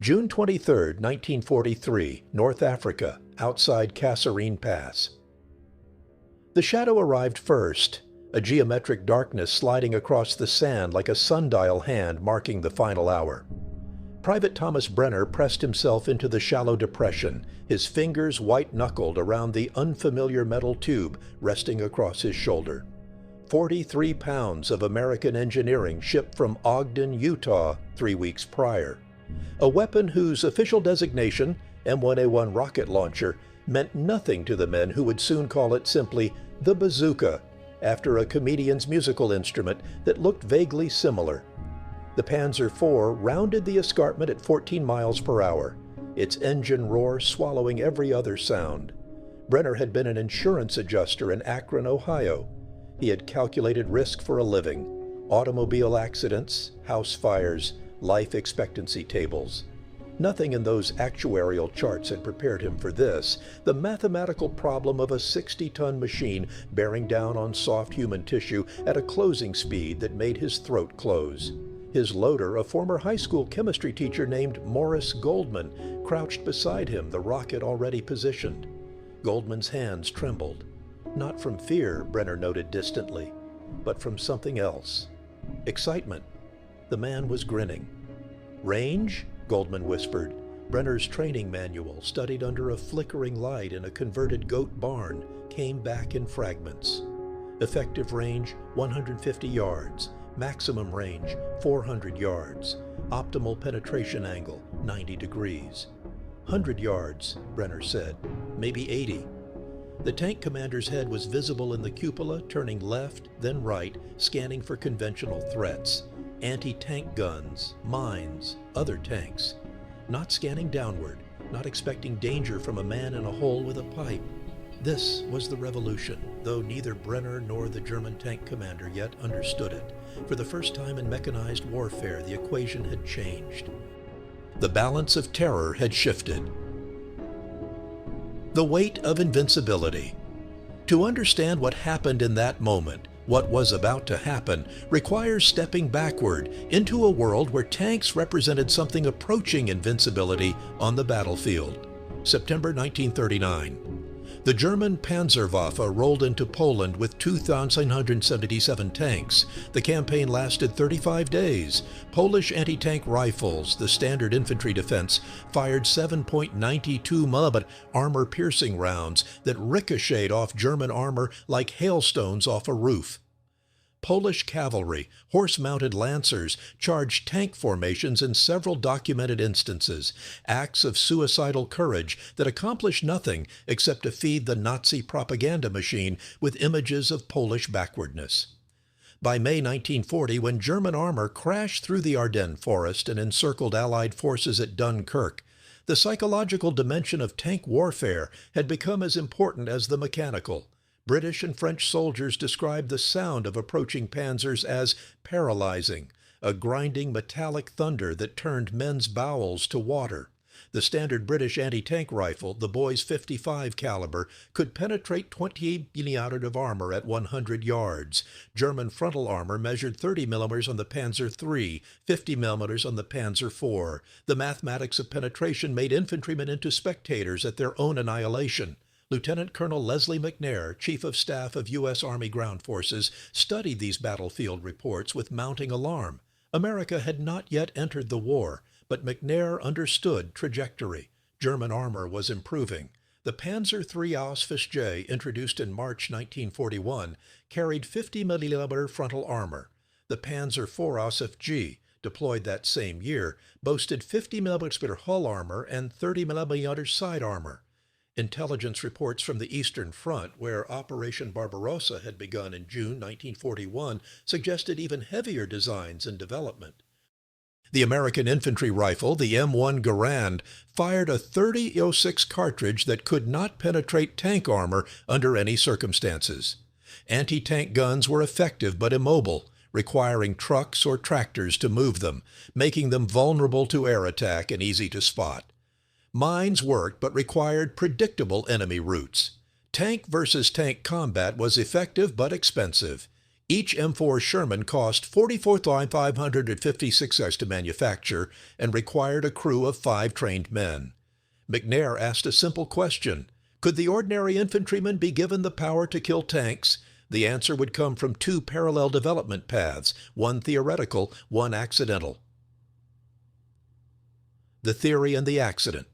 June 23, 1943, North Africa, outside Kasserine Pass. The shadow arrived first, a geometric darkness sliding across the sand like a sundial hand marking the final hour. Private Thomas Brenner pressed himself into the shallow depression, his fingers white-knuckled around the unfamiliar metal tube resting across his shoulder. 43 pounds of American engineering shipped from Ogden, Utah, 3 weeks prior. A weapon whose official designation, M1A1 rocket launcher, meant nothing to the men who would soon call it simply the Bazooka, after a comedian's musical instrument that looked vaguely similar. The Panzer IV rounded the escarpment at 14 miles per hour, its engine roar swallowing every other sound. Brenner had been an insurance adjuster in Akron, Ohio. He had calculated risk for a living: automobile accidents, house fires, life expectancy tables. Nothing in those actuarial charts had prepared him for this, the mathematical problem of a 60-ton machine bearing down on soft human tissue at a closing speed that made his throat close. His loader, a former high school chemistry teacher named Morris Goldman, crouched beside him, the rocket already positioned. Goldman's hands trembled. Not from fear, Brenner noted distantly, but from something else. Excitement. The man was grinning. Range? Goldman whispered. Brenner's training manual, studied under a flickering light in a converted goat barn, came back in fragments. Effective range, 150 yards. Maximum range, 400 yards. Optimal penetration angle, 90 degrees. 100 yards, Brenner said. Maybe 80. The tank commander's head was visible in the cupola, turning left, then right, scanning for conventional threats. Anti-tank guns, mines, other tanks. Not scanning downward, not expecting danger from a man in a hole with a pipe. This was the revolution, though neither Brenner nor the German tank commander yet understood it. For the first time in mechanized warfare, the equation had changed. The balance of terror had shifted. The weight of invincibility. To understand what happened in that moment, what was about to happen, requires stepping backward into a world where tanks represented something approaching invincibility on the battlefield. September 1939. The German Panzerwaffe rolled into Poland with 2,977 tanks. The campaign lasted 35 days. Polish anti-tank rifles, the standard infantry defense, fired 7.92 mm armor-piercing rounds that ricocheted off German armor like hailstones off a roof. Polish cavalry, horse-mounted lancers, charged tank formations in several documented instances, acts of suicidal courage that accomplished nothing except to feed the Nazi propaganda machine with images of Polish backwardness. By May 1940, when German armor crashed through the Ardennes forest and encircled Allied forces at Dunkirk, the psychological dimension of tank warfare had become as important as the mechanical. British and French soldiers described the sound of approaching panzers as paralyzing, a grinding metallic thunder that turned men's bowels to water. The standard British anti-tank rifle, the Boys 55 caliber, could penetrate 28 mm of armor at 100 yards. German frontal armor measured 30 mm on the Panzer III, 50 mm on the Panzer IV. The mathematics of penetration made infantrymen into spectators at their own annihilation. Lieutenant Colonel Leslie McNair, Chief of Staff of U.S. Army Ground Forces, studied these battlefield reports with mounting alarm. America had not yet entered the war, but McNair understood trajectory. German armor was improving. The Panzer III Ausf J, introduced in March 1941, carried 50 mm frontal armor. The Panzer IV Ausf G, deployed that same year, boasted 50 mm hull armor and 30 mm side armor. Intelligence reports from the Eastern Front, where Operation Barbarossa had begun in June 1941, suggested even heavier designs in development. The American infantry rifle, the M1 Garand, fired a .30-06 cartridge that could not penetrate tank armor under any circumstances. Anti-tank guns were effective but immobile, requiring trucks or tractors to move them, making them vulnerable to air attack and easy to spot. Mines worked but required predictable enemy routes. Tank versus tank combat was effective but expensive. Each M4 Sherman cost $44,556 to manufacture and required a crew of 5 trained men. McNair asked a simple question: could the ordinary infantryman be given the power to kill tanks? The answer would come from 2 parallel development paths, one theoretical, one accidental. The theory and the accident.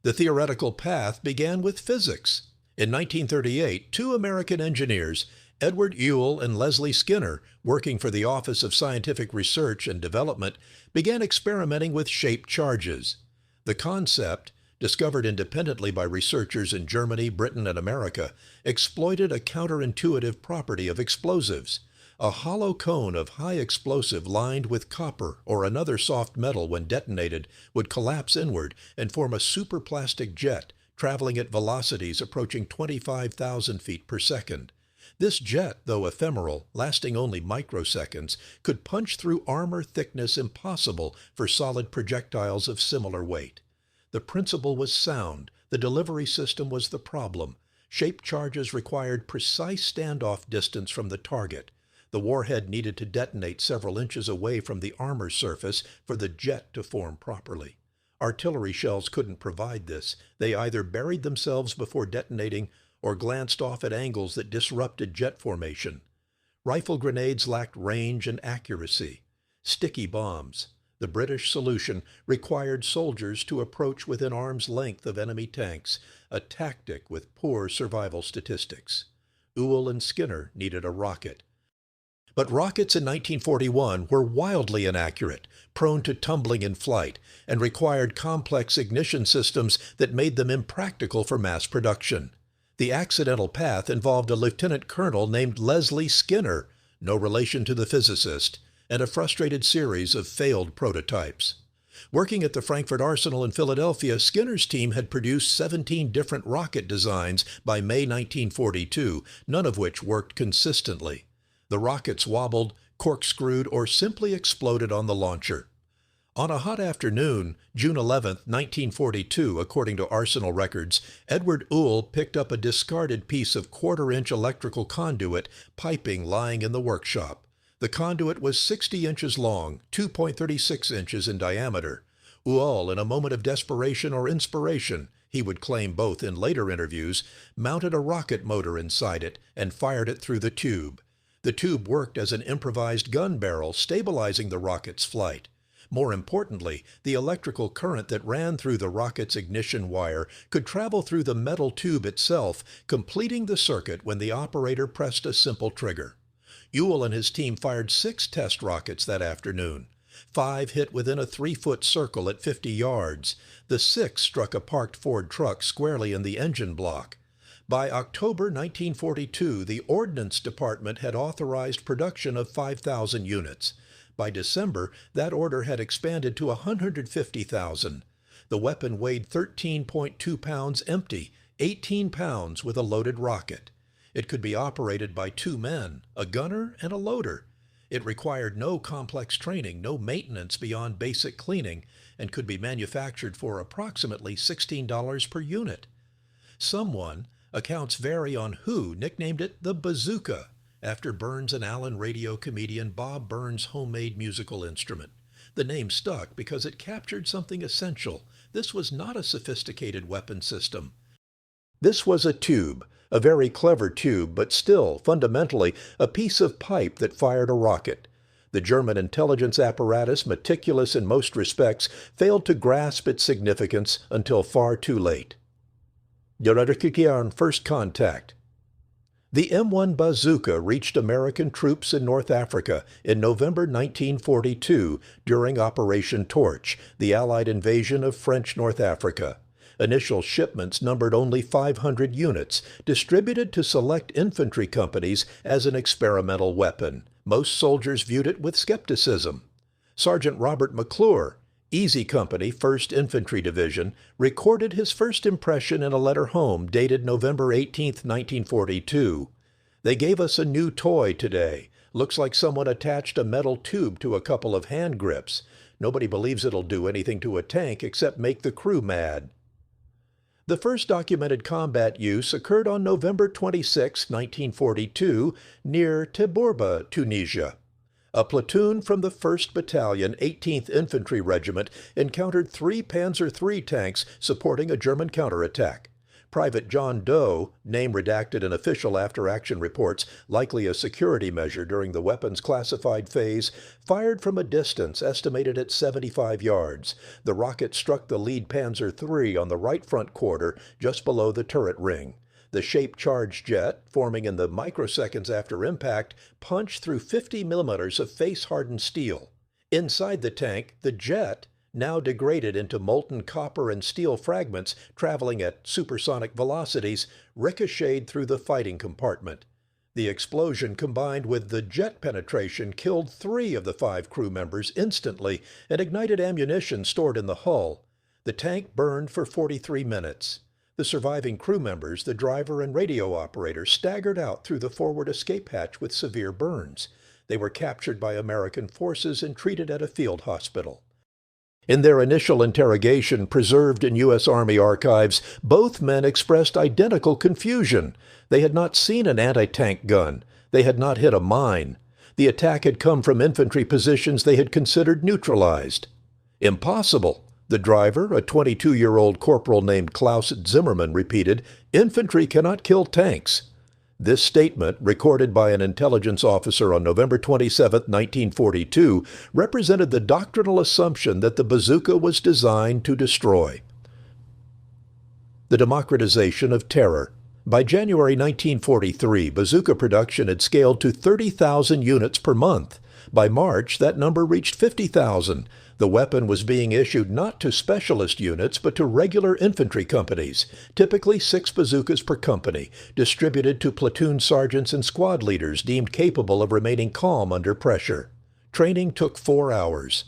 The theoretical path began with physics. In 1938, 2 American engineers, Edward Ewell and Leslie Skinner, working for the Office of Scientific Research and Development, began experimenting with shaped charges. The concept, discovered independently by researchers in Germany, Britain, and America, exploited a counterintuitive property of explosives. A hollow cone of high explosive lined with copper or another soft metal when detonated would collapse inward and form a superplastic jet traveling at velocities approaching 25,000 feet per second. This jet, though ephemeral, lasting only microseconds, could punch through armor thickness impossible for solid projectiles of similar weight. The principle was sound. The delivery system was the problem. Shaped charges required precise standoff distance from the target. The warhead needed to detonate several inches away from the armor surface for the jet to form properly. Artillery shells couldn't provide this. They either buried themselves before detonating or glanced off at angles that disrupted jet formation. Rifle grenades lacked range and accuracy. Sticky bombs, the British solution, required soldiers to approach within arm's length of enemy tanks, a tactic with poor survival statistics. Ewell and Skinner needed a rocket. But rockets in 1941 were wildly inaccurate, prone to tumbling in flight, and required complex ignition systems that made them impractical for mass production. The accidental path involved a lieutenant colonel named Leslie Skinner, no relation to the physicist, and a frustrated series of failed prototypes. Working at the Frankfurt Arsenal in Philadelphia, Skinner's team had produced 17 different rocket designs by May 1942, none of which worked consistently. The rockets wobbled, corkscrewed, or simply exploded on the launcher. On a hot afternoon, June 11, 1942, according to Arsenal records, Edward Ewell picked up a discarded piece of quarter-inch electrical conduit piping lying in the workshop. The conduit was 60 inches long, 2.36 inches in diameter. Ewell, in a moment of desperation or inspiration, he would claim both in later interviews, mounted a rocket motor inside it and fired it through the tube. The tube worked as an improvised gun barrel, stabilizing the rocket's flight. More importantly, the electrical current that ran through the rocket's ignition wire could travel through the metal tube itself, completing the circuit when the operator pressed a simple trigger. Ewell and his team fired 6 test rockets that afternoon. 5 hit within a 3-foot circle at 50 yards. The 6th struck a parked Ford truck squarely in the engine block. By October 1942, the Ordnance Department had authorized production of 5,000 units. By December, that order had expanded to 150,000. The weapon weighed 13.2 pounds empty, 18 pounds with a loaded rocket. It could be operated by 2 men, a gunner and a loader. It required no complex training, no maintenance beyond basic cleaning, and could be manufactured for approximately $16 per unit. Someone, accounts vary on who, nicknamed it the Bazooka, after Burns and Allen radio comedian Bob Burns' homemade musical instrument. The name stuck because it captured something essential. This was not a sophisticated weapon system. This was a tube, a very clever tube, but still, fundamentally, a piece of pipe that fired a rocket. The German intelligence apparatus, meticulous in most respects, failed to grasp its significance until far too late. First contact. The M1 Bazooka reached American troops in North Africa in November 1942 during Operation Torch, the Allied invasion of French North Africa. Initial shipments numbered only 500 units, distributed to select infantry companies as an experimental weapon. Most soldiers viewed it with skepticism. Sergeant Robert McClure, Easy Company, 1st Infantry Division, recorded his first impression in a letter home dated November 18, 1942. "They gave us a new toy today. Looks like someone attached a metal tube to a couple of hand grips. Nobody believes it'll do anything to a tank except make the crew mad." The first documented combat use occurred on November 26, 1942, near Tibourba, Tunisia. A platoon from the 1st Battalion, 18th Infantry Regiment encountered 3 Panzer III tanks supporting a German counterattack. Private John Doe, name redacted in official after-action reports, likely a security measure during the weapons classified phase, fired from a distance estimated at 75 yards. The rocket struck the lead Panzer III on the right front quarter, just below the turret ring. The shape-charged jet, forming in the microseconds after impact, punched through 50 millimeters of face-hardened steel. Inside the tank, the jet, now degraded into molten copper and steel fragments traveling at supersonic velocities, ricocheted through the fighting compartment. The explosion combined with the jet penetration killed 3 of the 5 crew members instantly and ignited ammunition stored in the hull. The tank burned for 43 minutes. The surviving crew members, the driver and radio operator, staggered out through the forward escape hatch with severe burns. They were captured by American forces and treated at a field hospital. In their initial interrogation, preserved in U.S. Army archives, both men expressed identical confusion. They had not seen an anti-tank gun. They had not hit a mine. The attack had come from infantry positions they had considered neutralized. Impossible. The driver, a 22-year-old corporal named Klaus Zimmermann, repeated, "Infantry cannot kill tanks." This statement, recorded by an intelligence officer on November 27, 1942, represented the doctrinal assumption that the bazooka was designed to destroy. The democratization of terror. By January 1943, bazooka production had scaled to 30,000 units per month. By March, that number reached 50,000. The weapon was being issued not to specialist units, but to regular infantry companies, typically 6 bazookas per company, distributed to platoon sergeants and squad leaders deemed capable of remaining calm under pressure. Training took 4 hours.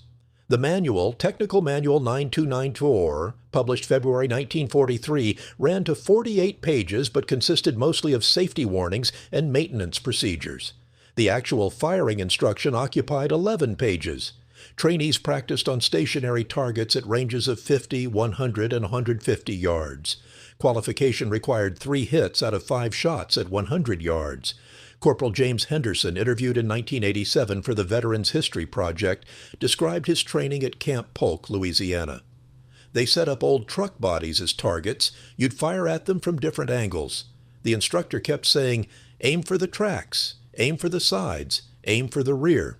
The manual, Technical Manual 9294, published February 1943, ran to 48 pages but consisted mostly of safety warnings and maintenance procedures. The actual firing instruction occupied 11 pages. Trainees practiced on stationary targets at ranges of 50, 100, and 150 yards. Qualification required 3 hits out of 5 shots at 100 yards. Corporal James Henderson, interviewed in 1987 for the Veterans History Project, described his training at Camp Polk, Louisiana. They set up old truck bodies as targets. You'd fire at them from different angles. The instructor kept saying, "Aim for the tracks, aim for the sides, aim for the rear."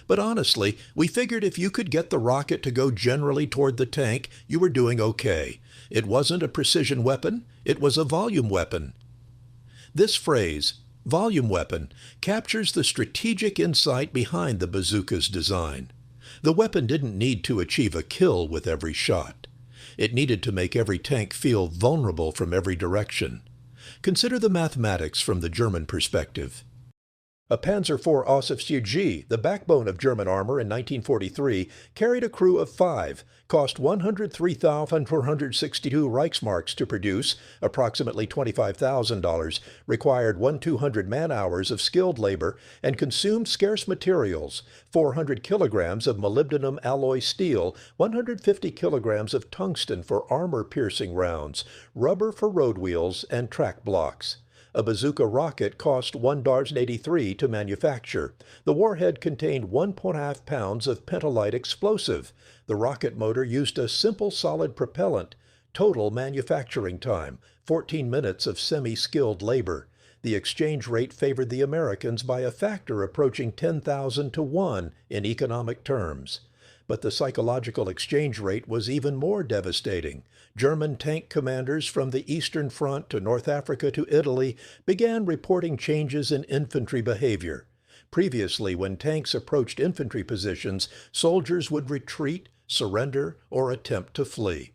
But honestly, we figured if you could get the rocket to go generally toward the tank, you were doing okay. It wasn't a precision weapon, it was a volume weapon. This phrase, volume weapon, captures the strategic insight behind the bazooka's design. The weapon didn't need to achieve a kill with every shot. It needed to make every tank feel vulnerable from every direction. Consider the mathematics from the German perspective. A Panzer IV Ausf G, the backbone of German armor in 1943, carried a crew of 5, cost 103,462 Reichsmarks to produce, approximately $25,000, required 1,200 man-hours of skilled labor, and consumed scarce materials, 400 kilograms of molybdenum alloy steel, 150 kilograms of tungsten for armor-piercing rounds, rubber for road wheels, and track blocks. A bazooka rocket cost $1.83 to manufacture. The warhead contained 1.5 pounds of pentalite explosive. The rocket motor used a simple solid propellant. Total manufacturing time, 14 minutes of semi-skilled labor. The exchange rate favored the Americans by a factor approaching 10,000 to 1 in economic terms. But the psychological exchange rate was even more devastating. German tank commanders from the Eastern Front to North Africa to Italy began reporting changes in infantry behavior. Previously, when tanks approached infantry positions, soldiers would retreat, surrender, or attempt to flee.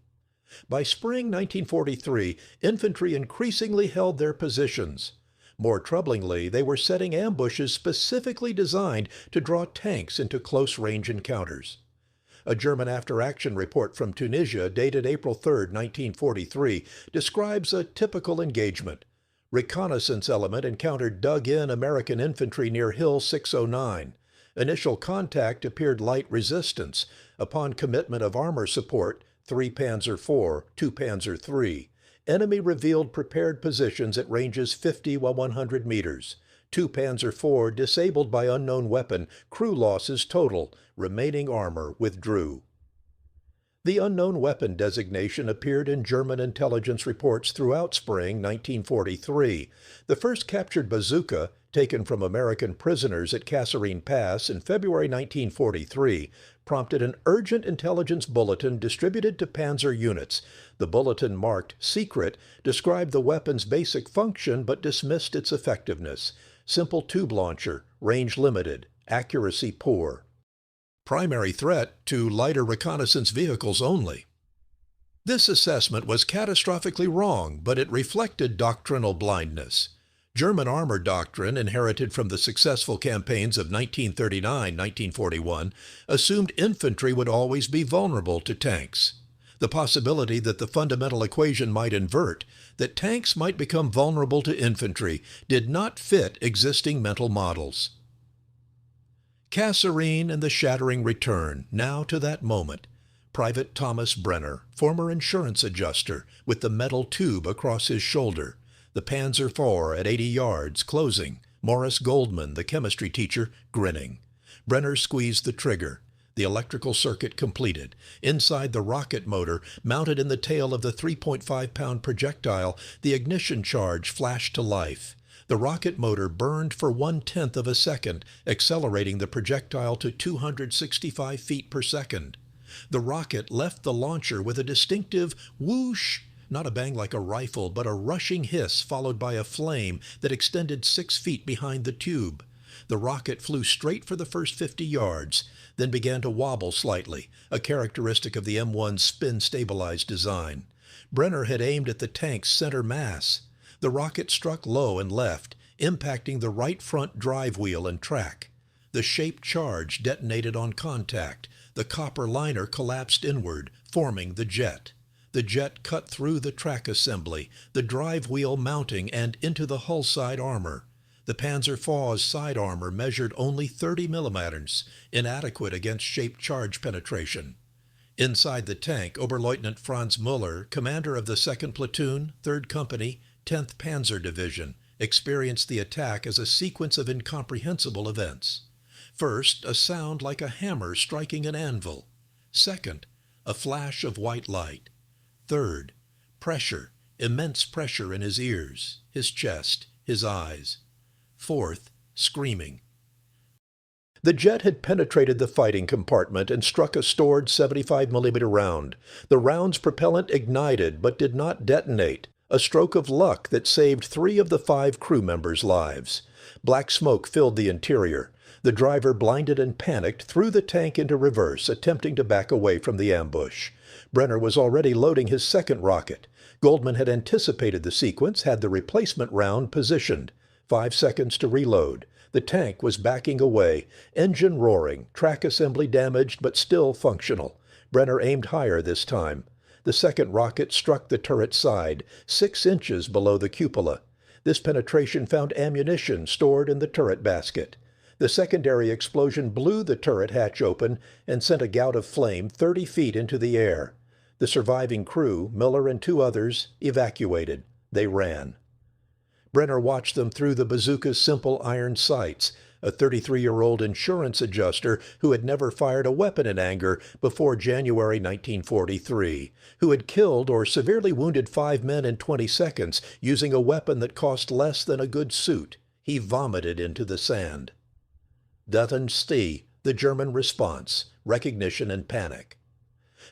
By spring 1943, infantry increasingly held their positions. More troublingly, they were setting ambushes specifically designed to draw tanks into close-range encounters. A German after-action report from Tunisia, dated April 3, 1943, describes a typical engagement. Reconnaissance element encountered dug-in American infantry near Hill 609. Initial contact appeared light resistance. Upon commitment of armor support, 3 Panzer IV, 2 Panzer III. Enemy revealed prepared positions at ranges 50 while 100 meters. 2 Panzer IV disabled by unknown weapon, crew losses total, remaining armor withdrew. The unknown weapon designation appeared in German intelligence reports throughout spring 1943. The first captured bazooka, taken from American prisoners at Kasserine Pass in February 1943, prompted an urgent intelligence bulletin distributed to panzer units. The bulletin, marked "Secret," described the weapon's basic function but dismissed its effectiveness. Simple tube launcher, range limited, accuracy poor. Primary threat to lighter reconnaissance vehicles only. This assessment was catastrophically wrong, but it reflected doctrinal blindness. German armor doctrine, inherited from the successful campaigns of 1939-1941, assumed infantry would always be vulnerable to tanks. The possibility that the fundamental equation might invert, that tanks might become vulnerable to infantry, did not fit existing mental models. Kasserine and the shattering return, now to that moment. Private Thomas Brenner, former insurance adjuster, with the metal tube across his shoulder. The Panzer IV at 80 yards, closing. Morris Goldman, the chemistry teacher, grinning. Brenner squeezed the trigger. The electrical circuit completed. Inside the rocket motor, mounted in the tail of the 3.5-pound projectile, the ignition charge flashed to life. The rocket motor burned for 1/10 of a second, accelerating the projectile to 265 feet per second. The rocket left the launcher with a distinctive whoosh, not a bang like a rifle, but a rushing hiss followed by a flame that extended 6 feet behind the tube. The rocket flew straight for the first 50 yards, then began to wobble slightly, a characteristic of the M1's spin-stabilized design. Brenner had aimed at the tank's center mass. The rocket struck low and left, impacting the right front drive wheel and track. The shaped charge detonated on contact. The copper liner collapsed inward, forming the jet. The jet cut through the track assembly, the drive wheel mounting and into the hull side armor. The Panzer IV's side armor measured only 30 millimeters, inadequate against shaped charge penetration. Inside the tank, Oberleutnant Franz Müller, commander of the 2nd Platoon, 3rd Company, 10th Panzer Division, experienced the attack as a sequence of incomprehensible events. First, a sound like a hammer striking an anvil. Second, a flash of white light. Third, pressure, immense pressure in his ears, his chest, his eyes. Fourth, screaming. The jet had penetrated the fighting compartment and struck a stored 75mm round. The round's propellant ignited but did not detonate, a stroke of luck that saved 3 of the 5 crew members' lives. Black smoke filled the interior. The driver, blinded and panicked, threw the tank into reverse, attempting to back away from the ambush. Brenner was already loading his second rocket. Goldman had anticipated the sequence, had the replacement round positioned. 5 seconds to reload. The tank was backing away, engine roaring, track assembly damaged but still functional. Brenner aimed higher this time. The second rocket struck the turret side, 6 inches below the cupola. This penetration found ammunition stored in the turret basket. The secondary explosion blew the turret hatch open and sent a gout of flame 30 feet into the air. The surviving crew, Miller and 2 others, evacuated. They ran. Brenner watched them through the bazooka's simple iron sights, a 33-year-old insurance adjuster who had never fired a weapon in anger before January 1943, who had killed or severely wounded 5 men in 20 seconds using a weapon that cost less than a good suit. He vomited into the sand. Döden steh, the German response, recognition and panic.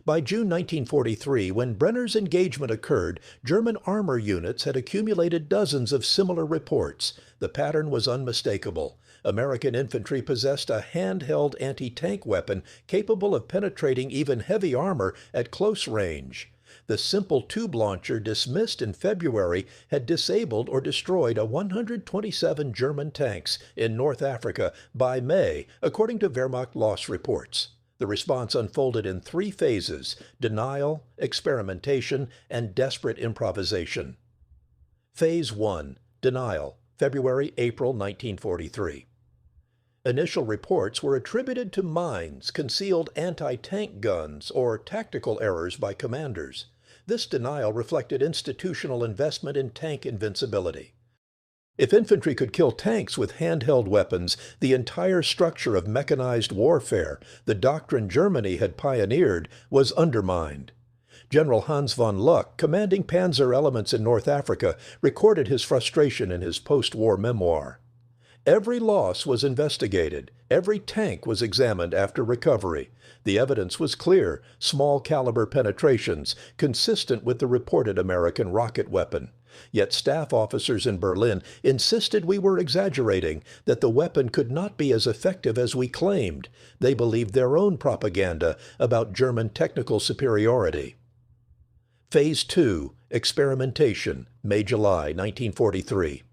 By June 1943, when Brenner's engagement occurred, German armor units had accumulated dozens of similar reports. The pattern was unmistakable. American infantry possessed a handheld anti-tank weapon capable of penetrating even heavy armor at close range. The simple tube launcher dismissed in February had disabled or destroyed 127 German tanks in North Africa by May, according to Wehrmacht loss reports. The response unfolded in 3 phases: denial, experimentation, and desperate improvisation. Phase 1. Denial, February-April 1943. Initial reports were attributed to mines, concealed anti-tank guns, or tactical errors by commanders. This denial reflected institutional investment in tank invincibility. If infantry could kill tanks with handheld weapons, the entire structure of mechanized warfare, the doctrine Germany had pioneered, was undermined. General Hans von Luck, commanding panzer elements in North Africa, recorded his frustration in his post-war memoir. Every loss was investigated. Every tank was examined after recovery. The evidence was clear, small caliber penetrations, consistent with the reported American rocket weapon. Yet staff officers in Berlin insisted we were exaggerating, that the weapon could not be as effective as we claimed. They believed their own propaganda about German technical superiority. Phase 2, Experimentation, May-July 1943.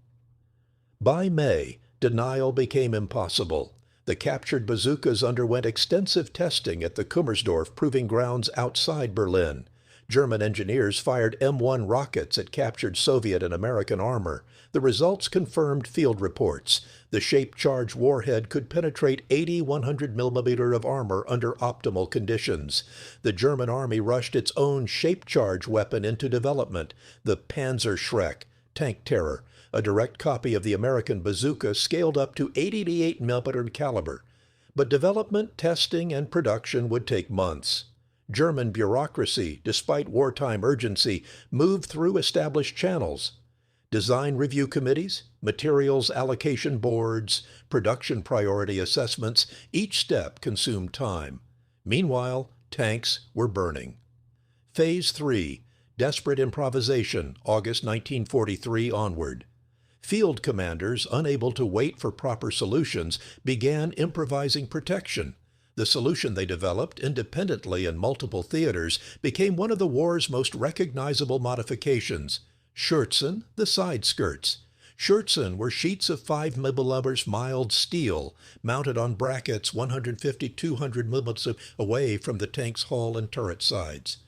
By May, denial became impossible. The captured bazookas underwent extensive testing at the Kummersdorf proving grounds outside Berlin. German engineers fired M1 rockets at captured Soviet and American armor. The results confirmed field reports. The shape-charge warhead could penetrate 80 100mm of armor under optimal conditions. The German army rushed its own shape-charge weapon into development, the Panzerschreck, tank terror, a direct copy of the American bazooka scaled up to 88mm caliber. But development, testing, and production would take months. German bureaucracy, despite wartime urgency, moved through established channels. Design review committees, materials allocation boards, production priority assessments, each step consumed time. Meanwhile, tanks were burning. Phase 3, Desperate Improvisation, August 1943 onward. Field commanders, unable to wait for proper solutions, began improvising protection. The solution they developed independently in multiple theaters became one of the war's most recognizable modifications. Schürzen, the side skirts. Schürzen were sheets of 5mm mild steel, mounted on brackets 150-200 mm away from the tank's hull and turret sides.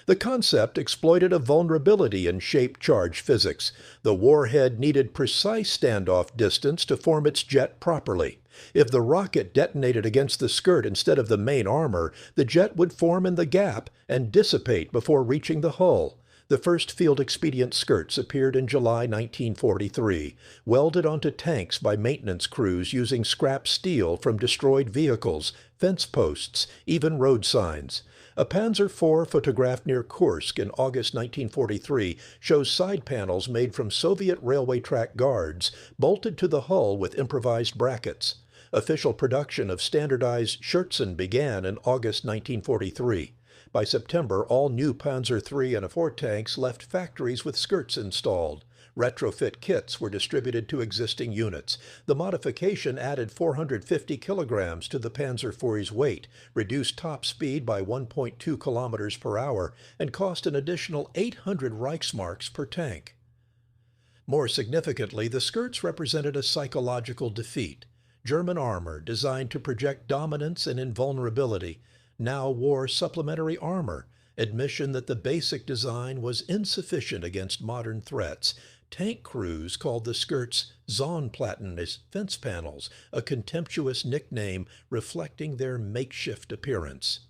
The concept exploited a vulnerability in shape-charge physics. The warhead needed precise standoff distance to form its jet properly. If the rocket detonated against the skirt instead of the main armor, the jet would form in the gap and dissipate before reaching the hull. The first field-expedient skirts appeared in July 1943, welded onto tanks by maintenance crews using scrap steel from destroyed vehicles, fence posts, even road signs. A Panzer IV photographed near Kursk in August 1943 shows side panels made from Soviet railway track guards, bolted to the hull with improvised brackets. Official production of standardized Schürzen began in August 1943. By September, all new Panzer III and IV tanks left factories with skirts installed. Retrofit kits were distributed to existing units. The modification added 450 kilograms to the Panzer IV's weight, reduced top speed by 1.2 kilometers per hour, and cost an additional 800 Reichsmarks per tank. More significantly, the skirts represented a psychological defeat. German armor, designed to project dominance and invulnerability, now wore supplementary armor, admission that the basic design was insufficient against modern threats. Tank crews called the skirts Zonplatten as fence panels, a contemptuous nickname reflecting their makeshift appearance.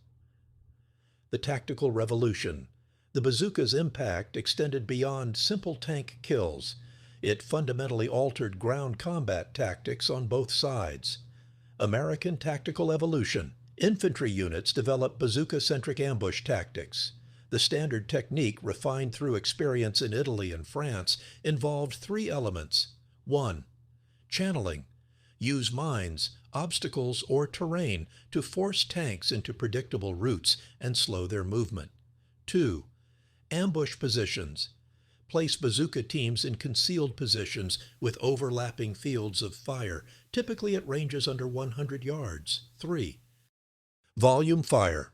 The tactical revolution. The bazooka's impact extended beyond simple tank kills. It fundamentally altered ground combat tactics on both sides. American tactical evolution. Infantry units developed bazooka-centric ambush tactics. The standard technique, refined through experience in Italy and France, involved three elements. 1. Channeling. Use mines, obstacles, or terrain to force tanks into predictable routes and slow their movement. 2. Ambush positions. Place bazooka teams in concealed positions with overlapping fields of fire, typically at ranges under 100 yards. 3. Volume fire.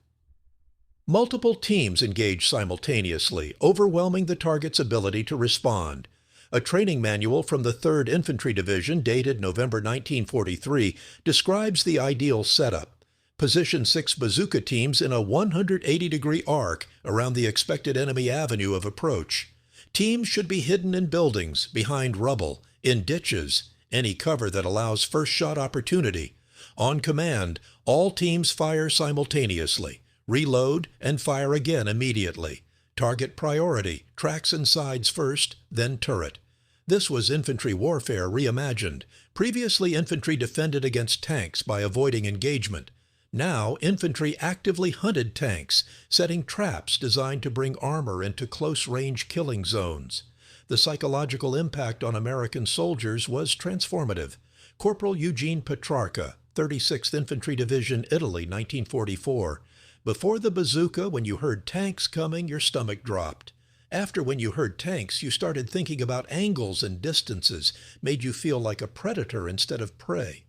Multiple teams engage simultaneously, overwhelming the target's ability to respond. A training manual from the 3rd Infantry Division, dated November 1943, describes the ideal setup. Position 6 bazooka teams in a 180-degree arc around the expected enemy avenue of approach. Teams should be hidden in buildings, behind rubble, in ditches, any cover that allows first shot opportunity. On command, all teams fire simultaneously, reload, and fire again immediately. Target priority, tracks and sides first, then turret. This was infantry warfare reimagined. Previously, infantry defended against tanks by avoiding engagement. Now, infantry actively hunted tanks, setting traps designed to bring armor into close-range killing zones. The psychological impact on American soldiers was transformative. Corporal Eugene Petrarca, 36th Infantry Division, Italy, 1944. Before the bazooka, when you heard tanks coming, your stomach dropped. After, when you heard tanks, you started thinking about angles and distances, made you feel like a predator instead of prey.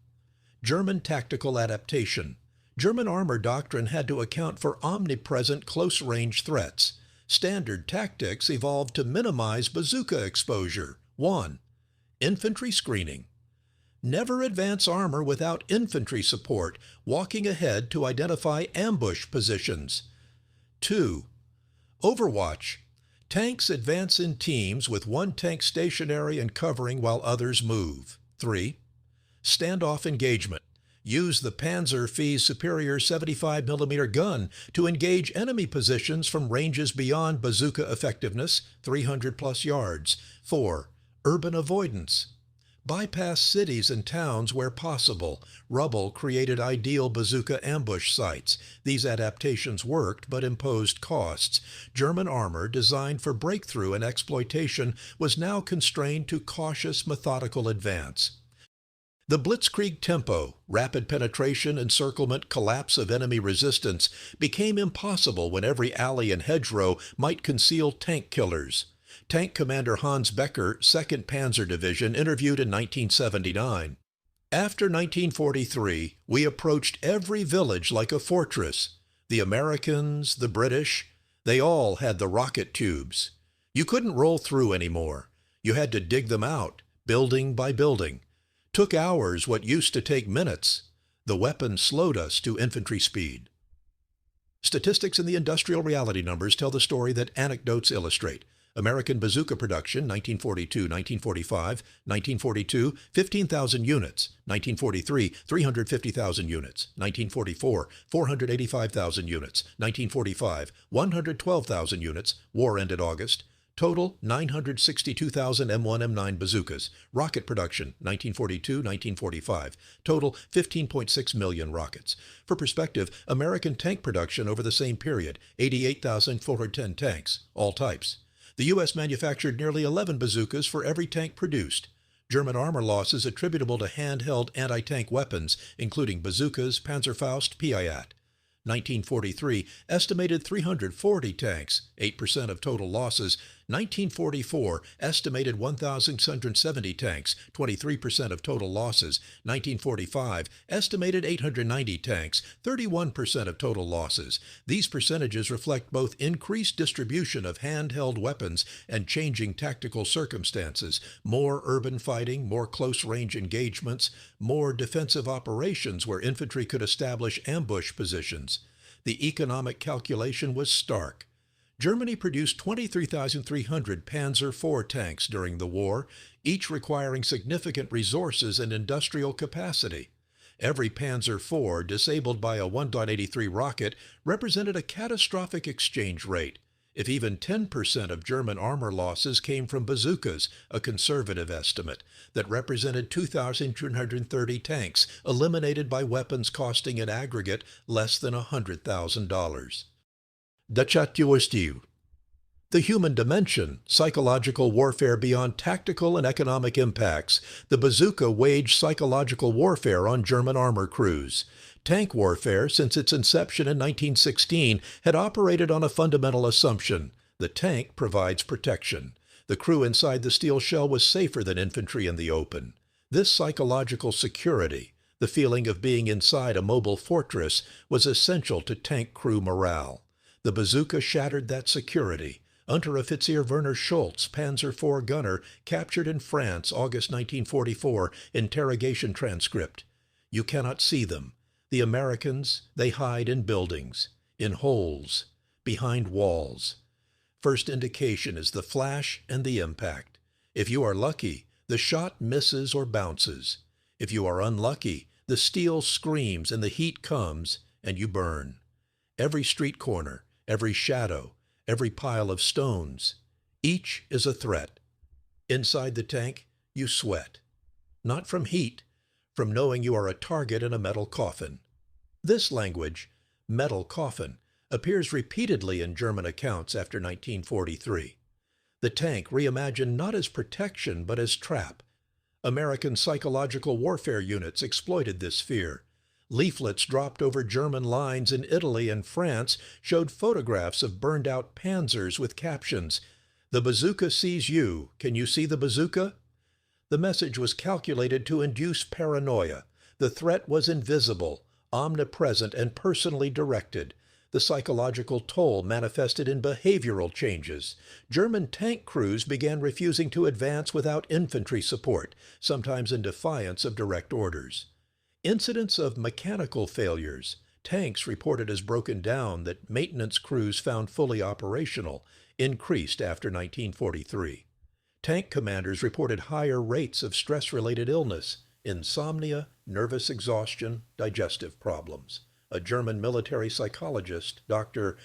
German tactical adaptation. German armor doctrine had to account for omnipresent close-range threats. Standard tactics evolved to minimize bazooka exposure. 1. Infantry screening. Never advance armor without infantry support, walking ahead to identify ambush positions. 2. Overwatch. Tanks advance in teams with one tank stationary and covering while others move. 3. Standoff engagement. Use the Panzer V's superior 75mm gun to engage enemy positions from ranges beyond bazooka effectiveness, 300+ yards. 4. Urban avoidance. Bypass cities and towns where possible. Rubble created ideal bazooka ambush sites. These adaptations worked but imposed costs. German armor, designed for breakthrough and exploitation, was now constrained to cautious, methodical advance. The blitzkrieg tempo, rapid penetration, encirclement, collapse of enemy resistance, became impossible when every alley and hedgerow might conceal tank killers. Tank Commander Hans Becker, 2nd Panzer Division, interviewed in 1979. After 1943, we approached every village like a fortress. The Americans, the British, they all had the rocket tubes. You couldn't roll through anymore. You had to dig them out, building by building. Took hours what used to take minutes. The weapons slowed us to infantry speed. Statistics and the industrial reality numbers tell the story that anecdotes illustrate. American bazooka production, 1942-1945, 1942, 15,000 units, 1943, 350,000 units, 1944, 485,000 units, 1945, 112,000 units, war ended August. Total, 962,000 M1, M9 bazookas. Rocket production, 1942-1945. Total, 15.6 million rockets. For perspective, American tank production over the same period, 88,410 tanks, all types. The U.S. manufactured nearly 11 bazookas for every tank produced. German armor losses attributable to handheld anti-tank weapons, including bazookas, Panzerfaust, Piat. 1943, estimated 340 tanks, 8% of total losses. 1944, estimated 1,670 tanks, 23% of total losses. 1945, estimated 890 tanks, 31% of total losses. These percentages reflect both increased distribution of handheld weapons and changing tactical circumstances, more urban fighting, more close-range engagements, more defensive operations where infantry could establish ambush positions. The economic calculation was stark. Germany produced 23,300 Panzer IV tanks during the war, each requiring significant resources and industrial capacity. Every Panzer IV disabled by a 1.83 rocket represented a catastrophic exchange rate. If even 10% of German armor losses came from bazookas, a conservative estimate, that represented 2,230 tanks eliminated by weapons costing in aggregate less than $100,000. Dachatuostiu. The human dimension, psychological warfare beyond tactical and economic impacts. The bazooka waged psychological warfare on German armor crews. Tank warfare, since its inception in 1916, had operated on a fundamental assumption. The tank provides protection. The crew inside the steel shell was safer than infantry in the open. This psychological security, the feeling of being inside a mobile fortress, was essential to tank crew morale. The bazooka shattered that security. Unteroffizier Werner Schultz, Panzer IV gunner, captured in France, August 1944, interrogation transcript. You cannot see them. The Americans, they hide in buildings, in holes, behind walls. First indication is the flash and the impact. If you are lucky, the shot misses or bounces. If you are unlucky, the steel screams and the heat comes and you burn. Every street corner, every shadow, every pile of stones. Each is a threat. Inside the tank, you sweat. Not from heat, from knowing you are a target in a metal coffin. This language, metal coffin, appears repeatedly in German accounts after 1943. The tank reimagined not as protection but as trap. American psychological warfare units exploited this fear. Leaflets dropped over German lines in Italy and France showed photographs of burned-out panzers with captions, "The bazooka sees you. Can you see the bazooka?" The message was calculated to induce paranoia. The threat was invisible, omnipresent, and personally directed. The psychological toll manifested in behavioral changes. German tank crews began refusing to advance without infantry support, sometimes in defiance of direct orders. Incidents of mechanical failures, tanks reported as broken down that maintenance crews found fully operational, increased after 1943. Tank commanders reported higher rates of stress-related illness, insomnia, nervous exhaustion, digestive problems. A German military psychologist, Dr.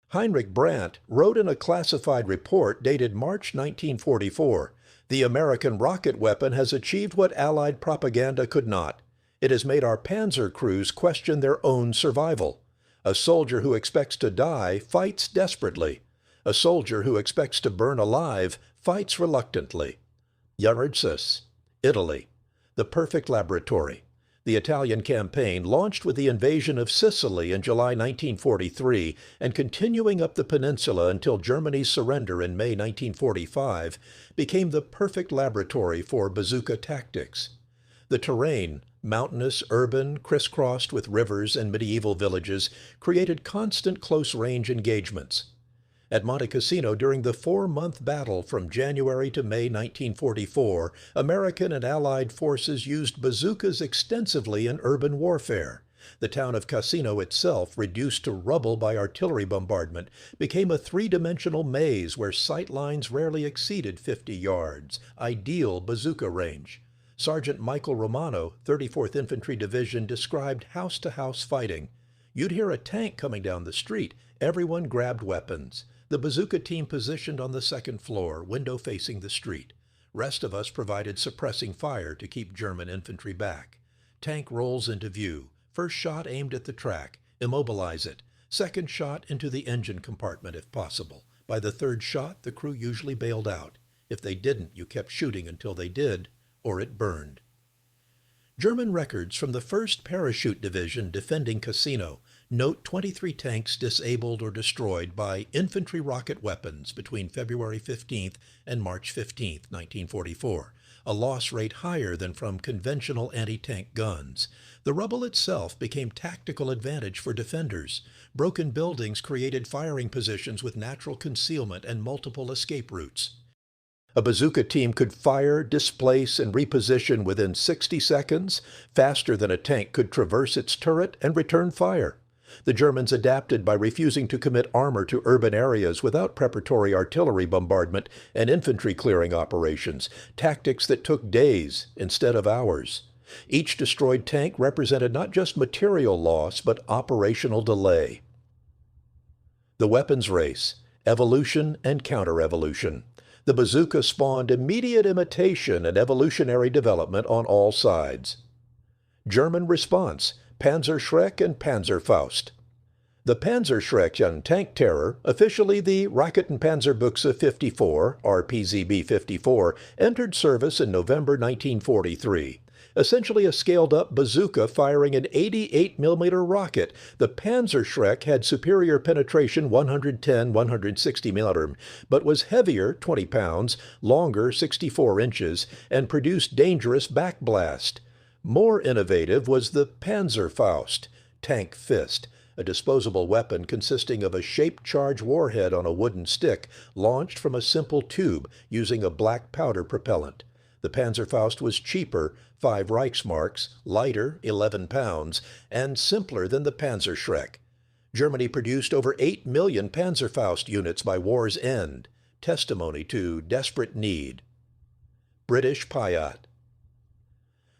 Heinrich Brandt, wrote in a classified report dated March 1944, "The American rocket weapon has achieved what Allied propaganda could not. It has made our panzer crews question their own survival. A soldier who expects to die fights desperately. A soldier who expects to burn alive fights reluctantly." Yaritsas, Italy, the perfect laboratory. The Italian campaign, launched with the invasion of Sicily in July 1943 and continuing up the peninsula until Germany's surrender in May 1945, became the perfect laboratory for bazooka tactics. The terrain, mountainous, urban, crisscrossed with rivers and medieval villages, created constant close-range engagements. At Monte Cassino during the 4-month battle from January to May 1944, American and Allied forces used bazookas extensively in urban warfare. The town of Cassino itself, reduced to rubble by artillery bombardment, became a three-dimensional maze where sight lines rarely exceeded 50 yards, ideal bazooka range. Sergeant Michael Romano, 34th Infantry Division, described house-to-house fighting. You'd hear a tank coming down the street. Everyone grabbed weapons. The bazooka team positioned on the second floor, window facing the street. Rest of us provided suppressing fire to keep German infantry back. Tank rolls into view. First shot aimed at the track. Immobilize it. Second shot into the engine compartment if possible. By the third shot, the crew usually bailed out. If they didn't, you kept shooting until they did, or it burned. German records from the 1st Parachute Division defending Cassino note 23 tanks disabled or destroyed by infantry rocket weapons between February 15th and March 15th, 1944, a loss rate higher than from conventional anti-tank guns. The rubble itself became tactical advantage for defenders. Broken buildings created firing positions with natural concealment and multiple escape routes. A bazooka team could fire, displace, and reposition within 60 seconds, faster than a tank could traverse its turret and return fire. The Germans adapted by refusing to commit armor to urban areas without preparatory artillery bombardment and infantry clearing operations, tactics that took days instead of hours. Each destroyed tank represented not just material loss, but operational delay. The weapons race, evolution and counter-evolution. The bazooka spawned immediate imitation and evolutionary development on all sides. German response, Panzerschreck and Panzerfaust. The Panzerschreck tank terror, officially the Raketenpanzerbuchse 54, RPZB-54, entered service in November 1943. Essentially a scaled-up bazooka firing an 88mm rocket, the Panzerschreck had superior penetration 110-160mm, but was heavier 20 pounds, longer 64 inches, and produced dangerous backblast. More innovative was the Panzerfaust, tank fist, a disposable weapon consisting of a shaped charge warhead on a wooden stick launched from a simple tube using a black powder propellant. The Panzerfaust was cheaper, 5 Reichsmarks, lighter, 11 pounds, and simpler than the Panzerschreck. Germany produced over 8 million Panzerfaust units by war's end, testimony to desperate need. British Piat.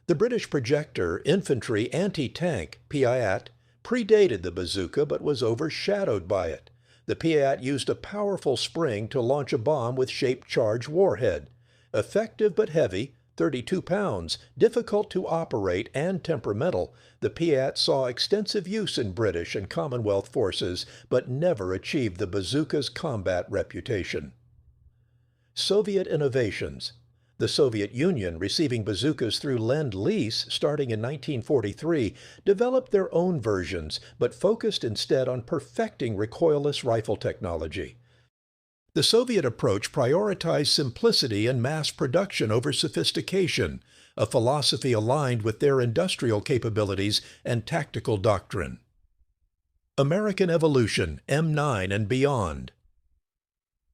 The British projector infantry anti-tank, Piat, predated the bazooka but was overshadowed by it. The Piat used a powerful spring to launch a bomb with shaped charge warhead. Effective but heavy, 32 pounds, difficult to operate, and temperamental, the Piat saw extensive use in British and Commonwealth forces, but never achieved the bazooka's combat reputation. Soviet innovations. The Soviet Union, receiving bazookas through Lend-Lease starting in 1943, developed their own versions, but focused instead on perfecting recoilless rifle technology. The Soviet approach prioritized simplicity and mass production over sophistication, a philosophy aligned with their industrial capabilities and tactical doctrine. American evolution, M9 and beyond.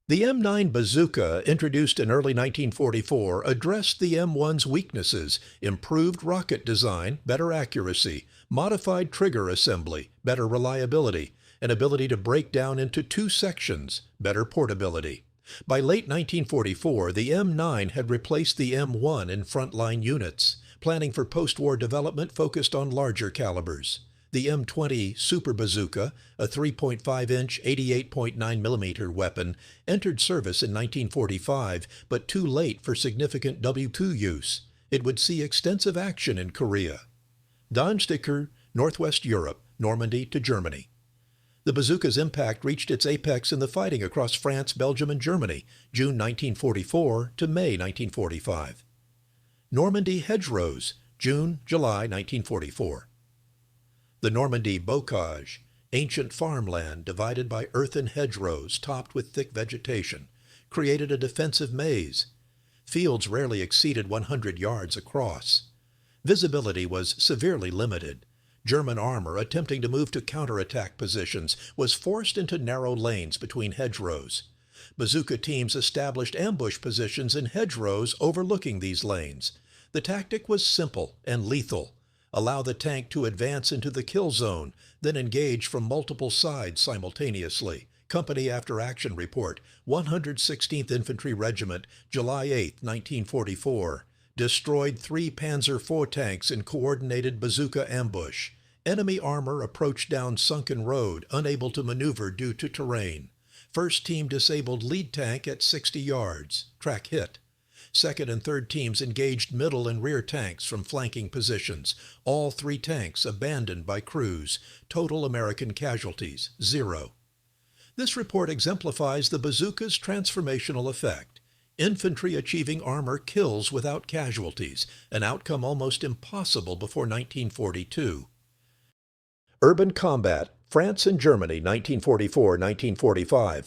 The M9 bazooka, introduced in early 1944, addressed the M1's weaknesses: improved rocket design, better accuracy, modified trigger assembly, better reliability, an ability to break down into two sections, better portability. By late 1944, the M9 had replaced the M1 in frontline units. Planning for post-war development focused on larger calibers. The M20 Super Bazooka, a 3.5-inch 88.9mm weapon, entered service in 1945, but too late for significant W2 use. It would see extensive action in Korea. Dansticker, Northwest Europe, Normandy to Germany. The bazooka's impact reached its apex in the fighting across France, Belgium, and Germany, June 1944 to May 1945. Normandy hedgerows, June, July 1944. The Normandy bocage, ancient farmland divided by earthen hedgerows topped with thick vegetation, created a defensive maze. Fields rarely exceeded 100 yards across. Visibility was severely limited. German armor attempting to move to counterattack positions was forced into narrow lanes between hedgerows. Bazooka teams established ambush positions in hedgerows overlooking these lanes. The tactic was simple and lethal. Allow the tank to advance into the kill zone, then engage from multiple sides simultaneously. Company After Action Report, 116th Infantry Regiment, July 8, 1944. Destroyed 3 Panzer IV tanks in coordinated bazooka ambush. Enemy armor approached down sunken road, unable to maneuver due to terrain. First team disabled lead tank at 60 yards. Track hit. Second and third teams engaged middle and rear tanks from flanking positions. All 3 tanks abandoned by crews. Total American casualties, 0. This report exemplifies the bazooka's transformational effect. Infantry achieving armor kills without casualties, an outcome almost impossible before 1942. Urban combat, France and Germany, 1944-1945.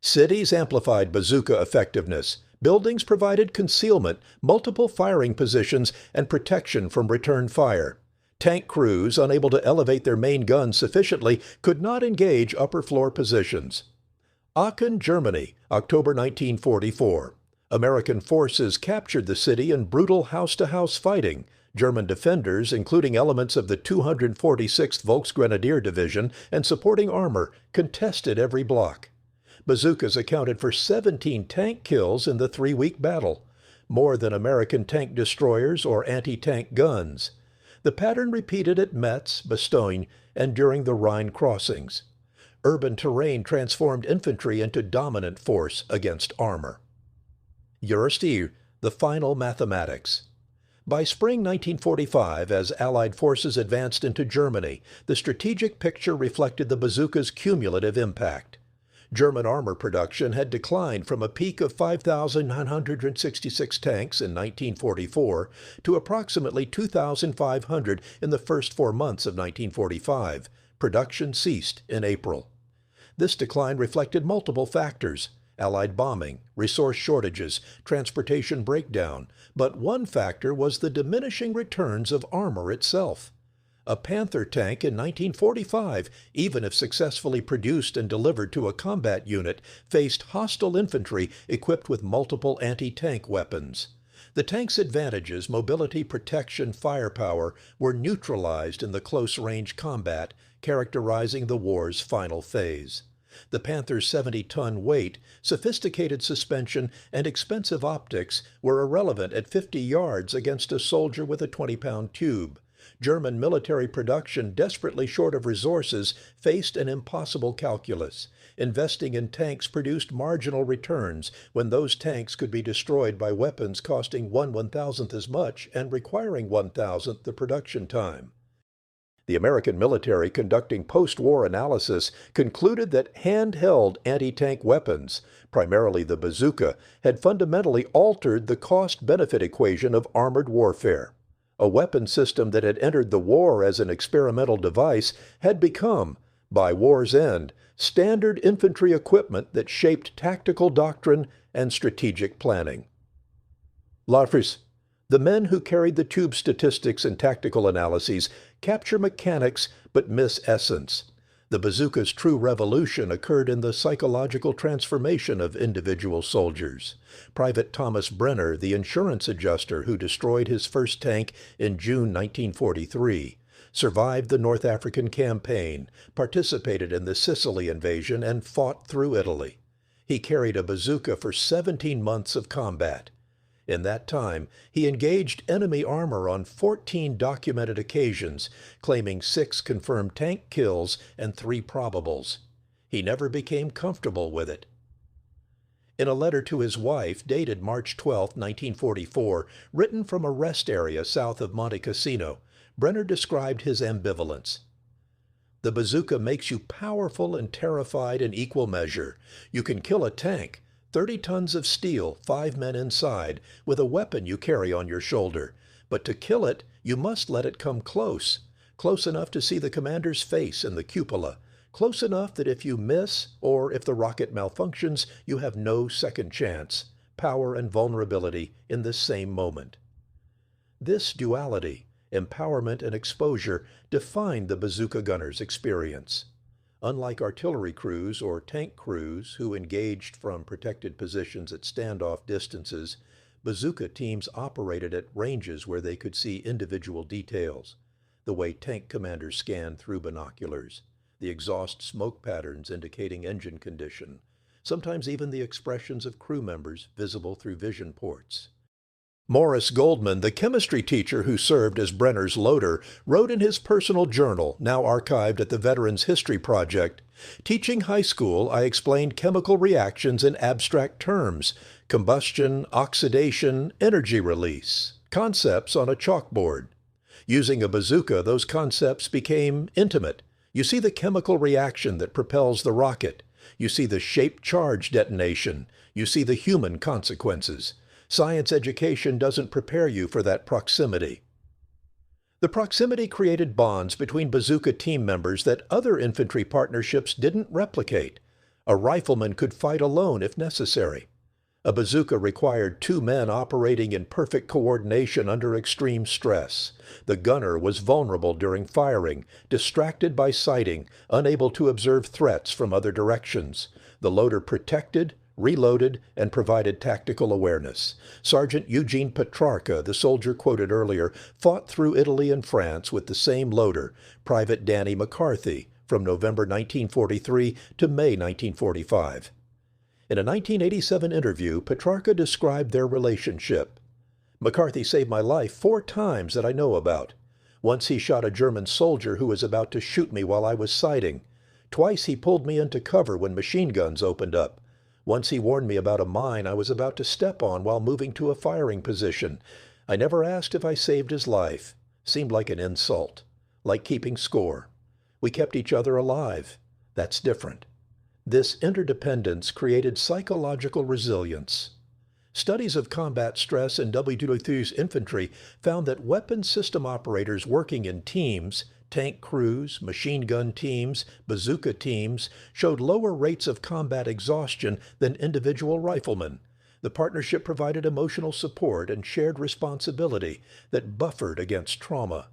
Cities amplified bazooka effectiveness. Buildings provided concealment, multiple firing positions, and protection from return fire. Tank crews, unable to elevate their main guns sufficiently, could not engage upper floor positions. Aachen, Germany, October 1944. American forces captured the city in brutal house-to-house fighting. German defenders, including elements of the 246th Volksgrenadier Division and supporting armor, contested every block. Bazookas accounted for 17 tank kills in the 3-week battle, more than American tank destroyers or anti-tank guns. The pattern repeated at Metz, Bastogne, and during the Rhine crossings. Urban terrain transformed infantry into dominant force against armor. Juristir, the final mathematics. By spring 1945, as Allied forces advanced into Germany, the strategic picture reflected the bazooka's cumulative impact. German armor production had declined from a peak of 5,966 tanks in 1944 to approximately 2,500 in the first 4 months of 1945. Production ceased in April. This decline reflected multiple factors: Allied bombing, resource shortages, transportation breakdown, but one factor was the diminishing returns of armor itself. A Panther tank in 1945, even if successfully produced and delivered to a combat unit, faced hostile infantry equipped with multiple anti-tank weapons. The tank's advantages, mobility, protection, firepower, were neutralized in the close-range combat, characterizing the war's final phase. The Panther's 70-ton weight, sophisticated suspension, and expensive optics were irrelevant at 50 yards against a soldier with a 20-pound tube. German military production, desperately short of resources, faced an impossible calculus. Investing in tanks produced marginal returns when those tanks could be destroyed by weapons costing 1/1000th as much and requiring 1/1000th the production time. The American military, conducting post-war analysis, concluded that handheld anti-tank weapons, primarily the bazooka, had fundamentally altered the cost-benefit equation of armored warfare. A weapon system that had entered the war as an experimental device had become, by war's end, standard infantry equipment that shaped tactical doctrine and strategic planning. Lafris, the men who carried the tube statistics and tactical analyses capture mechanics but miss essence. The bazooka's true revolution occurred in the psychological transformation of individual soldiers. Private Thomas Brenner, the insurance adjuster who destroyed his first tank in June 1943, survived the North African campaign, participated in the Sicily invasion, and fought through Italy. He carried a bazooka for 17 months of combat. In that time, he engaged enemy armor on 14 documented occasions, claiming 6 confirmed tank kills and 3 probables. He never became comfortable with it. In a letter to his wife, dated March 12, 1944, written from a rest area south of Monte Cassino, Brenner described his ambivalence. The bazooka makes you powerful and terrified in equal measure. You can kill a tank, 30 tons of steel, 5 men inside, with a weapon you carry on your shoulder. But to kill it, you must let it come close enough to see the commander's face in the cupola, close enough that if you miss, or if the rocket malfunctions, you have no second chance. Power and vulnerability in the same moment. This duality, empowerment and exposure, defined the bazooka gunner's experience. Unlike artillery crews or tank crews who engaged from protected positions at standoff distances, bazooka teams operated at ranges where they could see individual details, the way tank commanders scan through binoculars, the exhaust smoke patterns indicating engine condition, sometimes even the expressions of crew members visible through vision ports. Morris Goldman, the chemistry teacher who served as Brenner's loader, wrote in his personal journal, now archived at the Veterans History Project, "Teaching high school, I explained chemical reactions in abstract terms, combustion, oxidation, energy release, concepts on a chalkboard. Using a bazooka, those concepts became intimate. You see the chemical reaction that propels the rocket. You see the shaped charge detonation. You see the human consequences. Science education doesn't prepare you for that proximity." The proximity created bonds between bazooka team members that other infantry partnerships didn't replicate. A rifleman could fight alone if necessary. A bazooka required 2 men operating in perfect coordination under extreme stress. The gunner was vulnerable during firing, distracted by sighting, unable to observe threats from other directions. The loader protected, reloaded, and provided tactical awareness. Sergeant Eugene Petrarca, the soldier quoted earlier, fought through Italy and France with the same loader, Private Danny McCarthy, from November 1943 to May 1945. In a 1987 interview, Petrarca described their relationship. "McCarthy saved my life 4 times that I know about. Once he shot a German soldier who was about to shoot me while I was sighting. Twice he pulled me into cover when machine guns opened up. Once he warned me about a mine I was about to step on while moving to a firing position. I never asked if I saved his life. Seemed like an insult. Like keeping score. We kept each other alive. That's different." This interdependence created psychological resilience. Studies of combat stress in WW2's infantry found that weapon system operators working in teams, tank crews, machine gun teams, bazooka teams, showed lower rates of combat exhaustion than individual riflemen. The partnership provided emotional support and shared responsibility that buffered against trauma.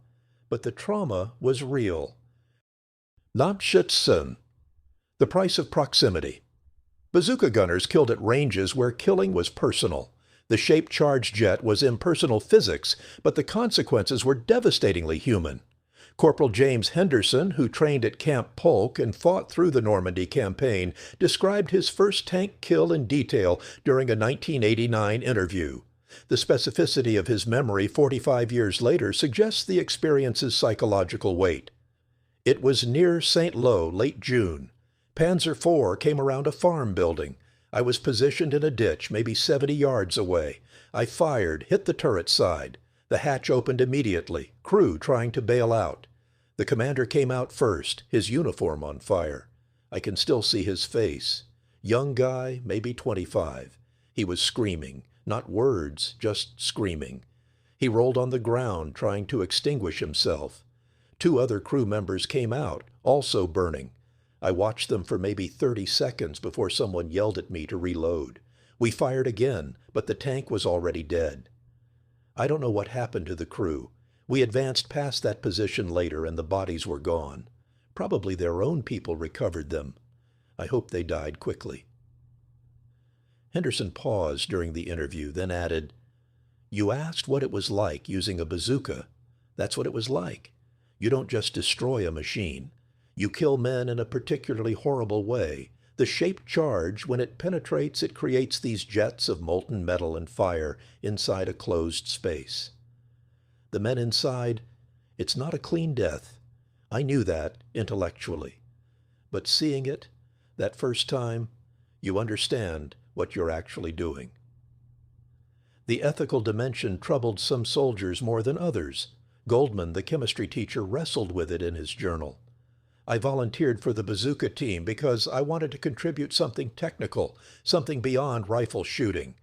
But the trauma was real. Namschützen, the price of proximity. Bazooka gunners killed at ranges where killing was personal. The shaped charge jet was impersonal physics, but the consequences were devastatingly human. Corporal James Henderson, who trained at Camp Polk and fought through the Normandy campaign, described his first tank kill in detail during a 1989 interview. The specificity of his memory 45 years later suggests the experience's psychological weight. "It was near St. Lo, late June. Panzer IV came around a farm building. I was positioned in a ditch, maybe 70 yards away. I fired, hit the turret side. The hatch opened immediately, crew trying to bail out. The commander came out first, his uniform on fire. I can still see his face. Young guy, maybe 25. He was screaming, not words, just screaming. He rolled on the ground, trying to extinguish himself. 2 other crew members came out, also burning. I watched them for maybe 30 seconds before someone yelled at me to reload. We fired again, but the tank was already dead. I don't know what happened to the crew. We advanced past that position later and the bodies were gone. Probably their own people recovered them. I hope they died quickly. Henderson paused during the interview, then added, "You asked what it was like using a bazooka. That's what it was like. You don't just destroy a machine. You kill men in a particularly horrible way. The shaped charge, when it penetrates, it creates these jets of molten metal and fire inside a closed space. The men inside, it's not a clean death. I knew that intellectually. But seeing it, that first time, you understand what you're actually doing." The ethical dimension troubled some soldiers more than others. Goldman, the chemistry teacher, wrestled with it in his journal. I volunteered for the Bazooka team because I wanted to contribute something technical, something beyond rifle shooting.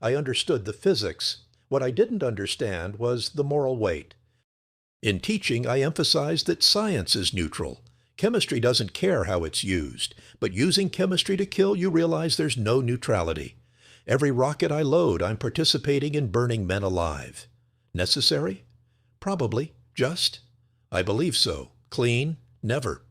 I understood the physics. What I didn't understand was the moral weight. In teaching, I emphasized that science is neutral. Chemistry doesn't care how it's used, but using chemistry to kill, you realize there's no neutrality. Every rocket I load, I'm participating in burning men alive. Necessary? Probably. Just? I believe so. Clean? Never.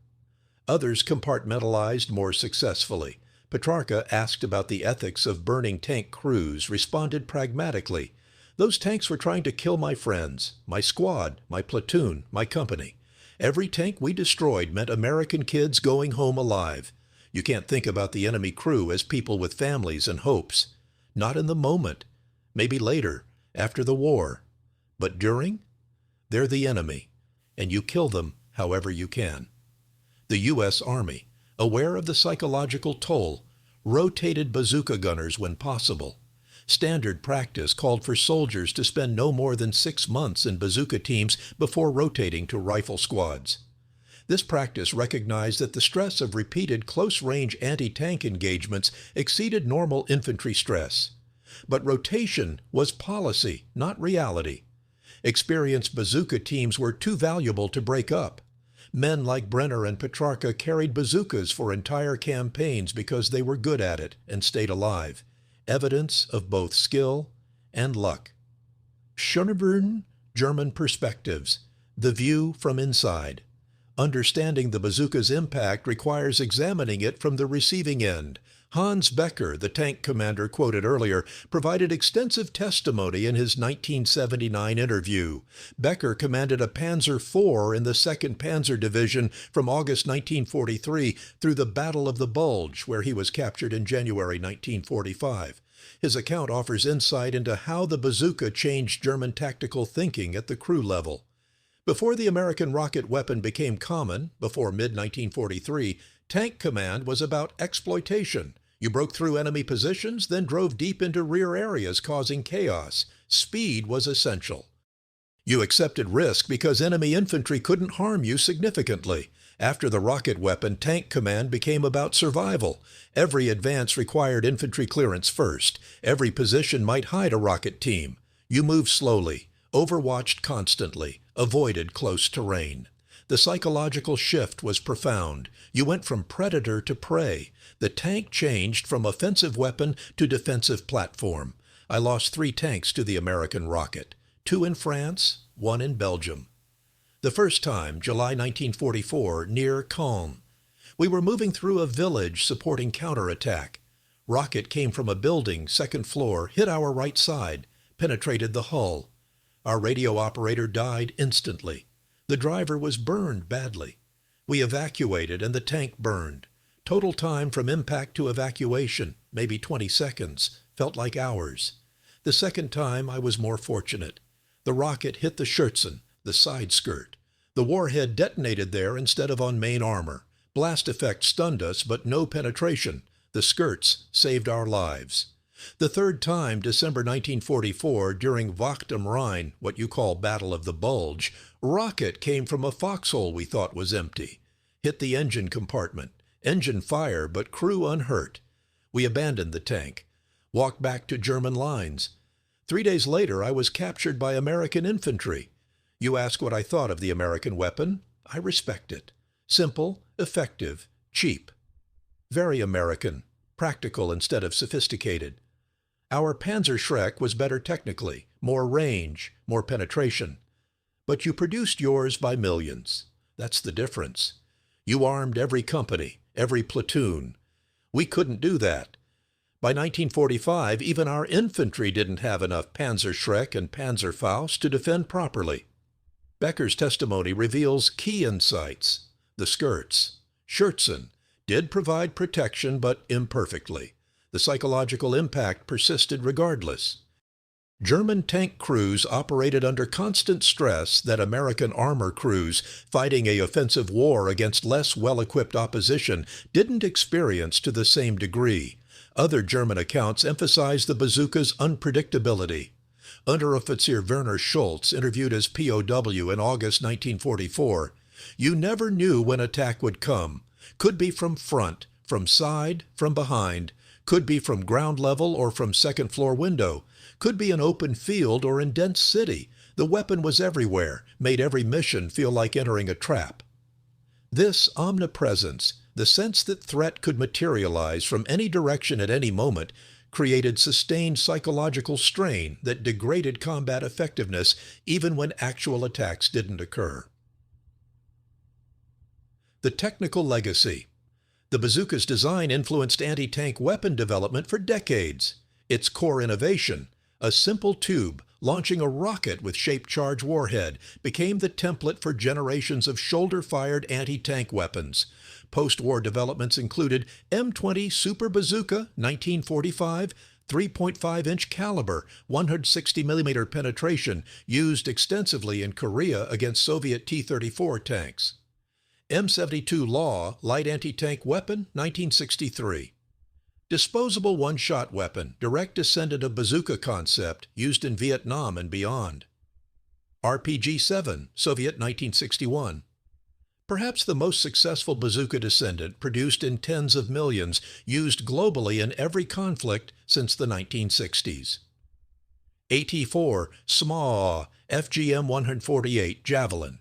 Others compartmentalized more successfully. Petrarca asked about the ethics of burning tank crews, responded pragmatically. Those tanks were trying to kill my friends, my squad, my platoon, my company. Every tank we destroyed meant American kids going home alive. You can't think about the enemy crew as people with families and hopes. Not in the moment. Maybe later, after the war. But during? They're the enemy, and you kill them however you can. The U.S. Army, aware of the psychological toll, rotated bazooka gunners when possible. Standard practice called for soldiers to spend no more than 6 months in bazooka teams before rotating to rifle squads. This practice recognized that the stress of repeated close-range anti-tank engagements exceeded normal infantry stress. But rotation was policy, not reality. Experienced bazooka teams were too valuable to break up. Men like Brenner and Petrarca carried bazookas for entire campaigns because they were good at it and stayed alive. Evidence of both skill and luck. Schönebrunn, German Perspectives. The View from Inside. Understanding the bazooka's impact requires examining it from the receiving end. Hans Becker, the tank commander quoted earlier, provided extensive testimony in his 1979 interview. Becker commanded a Panzer IV in the 2nd Panzer Division from August 1943 through the Battle of the Bulge, where he was captured in January 1945. His account offers insight into how the bazooka changed German tactical thinking at the crew level. Before the American rocket weapon became common, before mid-1943, tank command was about exploitation. You broke through enemy positions, then drove deep into rear areas, causing chaos. Speed was essential. You accepted risk because enemy infantry couldn't harm you significantly. After the rocket weapon, tank command became about survival. Every advance required infantry clearance first. Every position might hide a rocket team. You moved slowly, overwatched constantly, avoided close terrain. The psychological shift was profound. You went from predator to prey. The tank changed from offensive weapon to defensive platform. I lost 3 tanks to the American rocket, 2 in France, 1 in Belgium. The first time, July 1944, near Caen. We were moving through a village supporting counterattack. Rocket came from a building, 2nd floor, hit our right side, penetrated the hull. Our radio operator died instantly. The driver was burned badly. We evacuated and the tank burned. Total time from impact to evacuation, maybe 20 seconds, felt like hours. The second time I was more fortunate. The rocket hit the Schürzen, the side skirt. The warhead detonated there instead of on main armor. Blast effect stunned us, but no penetration. The skirts saved our lives. The third time, December 1944, during Wacht am Rhein, what you call Battle of the Bulge, rocket came from a foxhole we thought was empty. Hit the engine compartment. Engine fire, but crew unhurt. We abandoned the tank. Walked back to German lines. 3 days later, I was captured by American infantry. You ask what I thought of the American weapon? I respect it. Simple, effective, cheap. Very American, practical instead of sophisticated. Our Panzerschreck was better technically, more range, more penetration. But you produced yours by millions. That's the difference. You armed every company, every platoon. We couldn't do that. By 1945, even our infantry didn't have enough Panzerschreck and Panzerfaust to defend properly. Becker's testimony reveals key insights. The skirts, Schürzen, did provide protection, but imperfectly. The psychological impact persisted regardless. German tank crews operated under constant stress that American armor crews fighting an offensive war against less well-equipped opposition didn't experience to the same degree. Other German accounts emphasize the bazooka's unpredictability. Unteroffizier Werner Schultz, interviewed as POW in August 1944, "You never knew when attack would come. Could be from front, from side, from behind. Could be from ground level or from second floor window. Could be an open field or in dense city. The weapon was everywhere, made every mission feel like entering a trap." This omnipresence, the sense that threat could materialize from any direction at any moment, created sustained psychological strain that degraded combat effectiveness even when actual attacks didn't occur. The technical legacy. The bazooka's design influenced anti-tank weapon development for decades. Its core innovation, a simple tube launching a rocket with shaped charge warhead, became the template for generations of shoulder-fired anti-tank weapons. Post-war developments included M20 Super Bazooka, 1945, 3.5-inch caliber, 160mm penetration, used extensively in Korea against Soviet T-34 tanks. M72 Law, light anti-tank weapon, 1963. Disposable one-shot weapon, direct descendant of bazooka concept, used in Vietnam and beyond. RPG-7, Soviet 1961. Perhaps the most successful bazooka descendant, produced in tens of millions, used globally in every conflict since the 1960s. AT-4, SMAW, FGM-148, Javelin.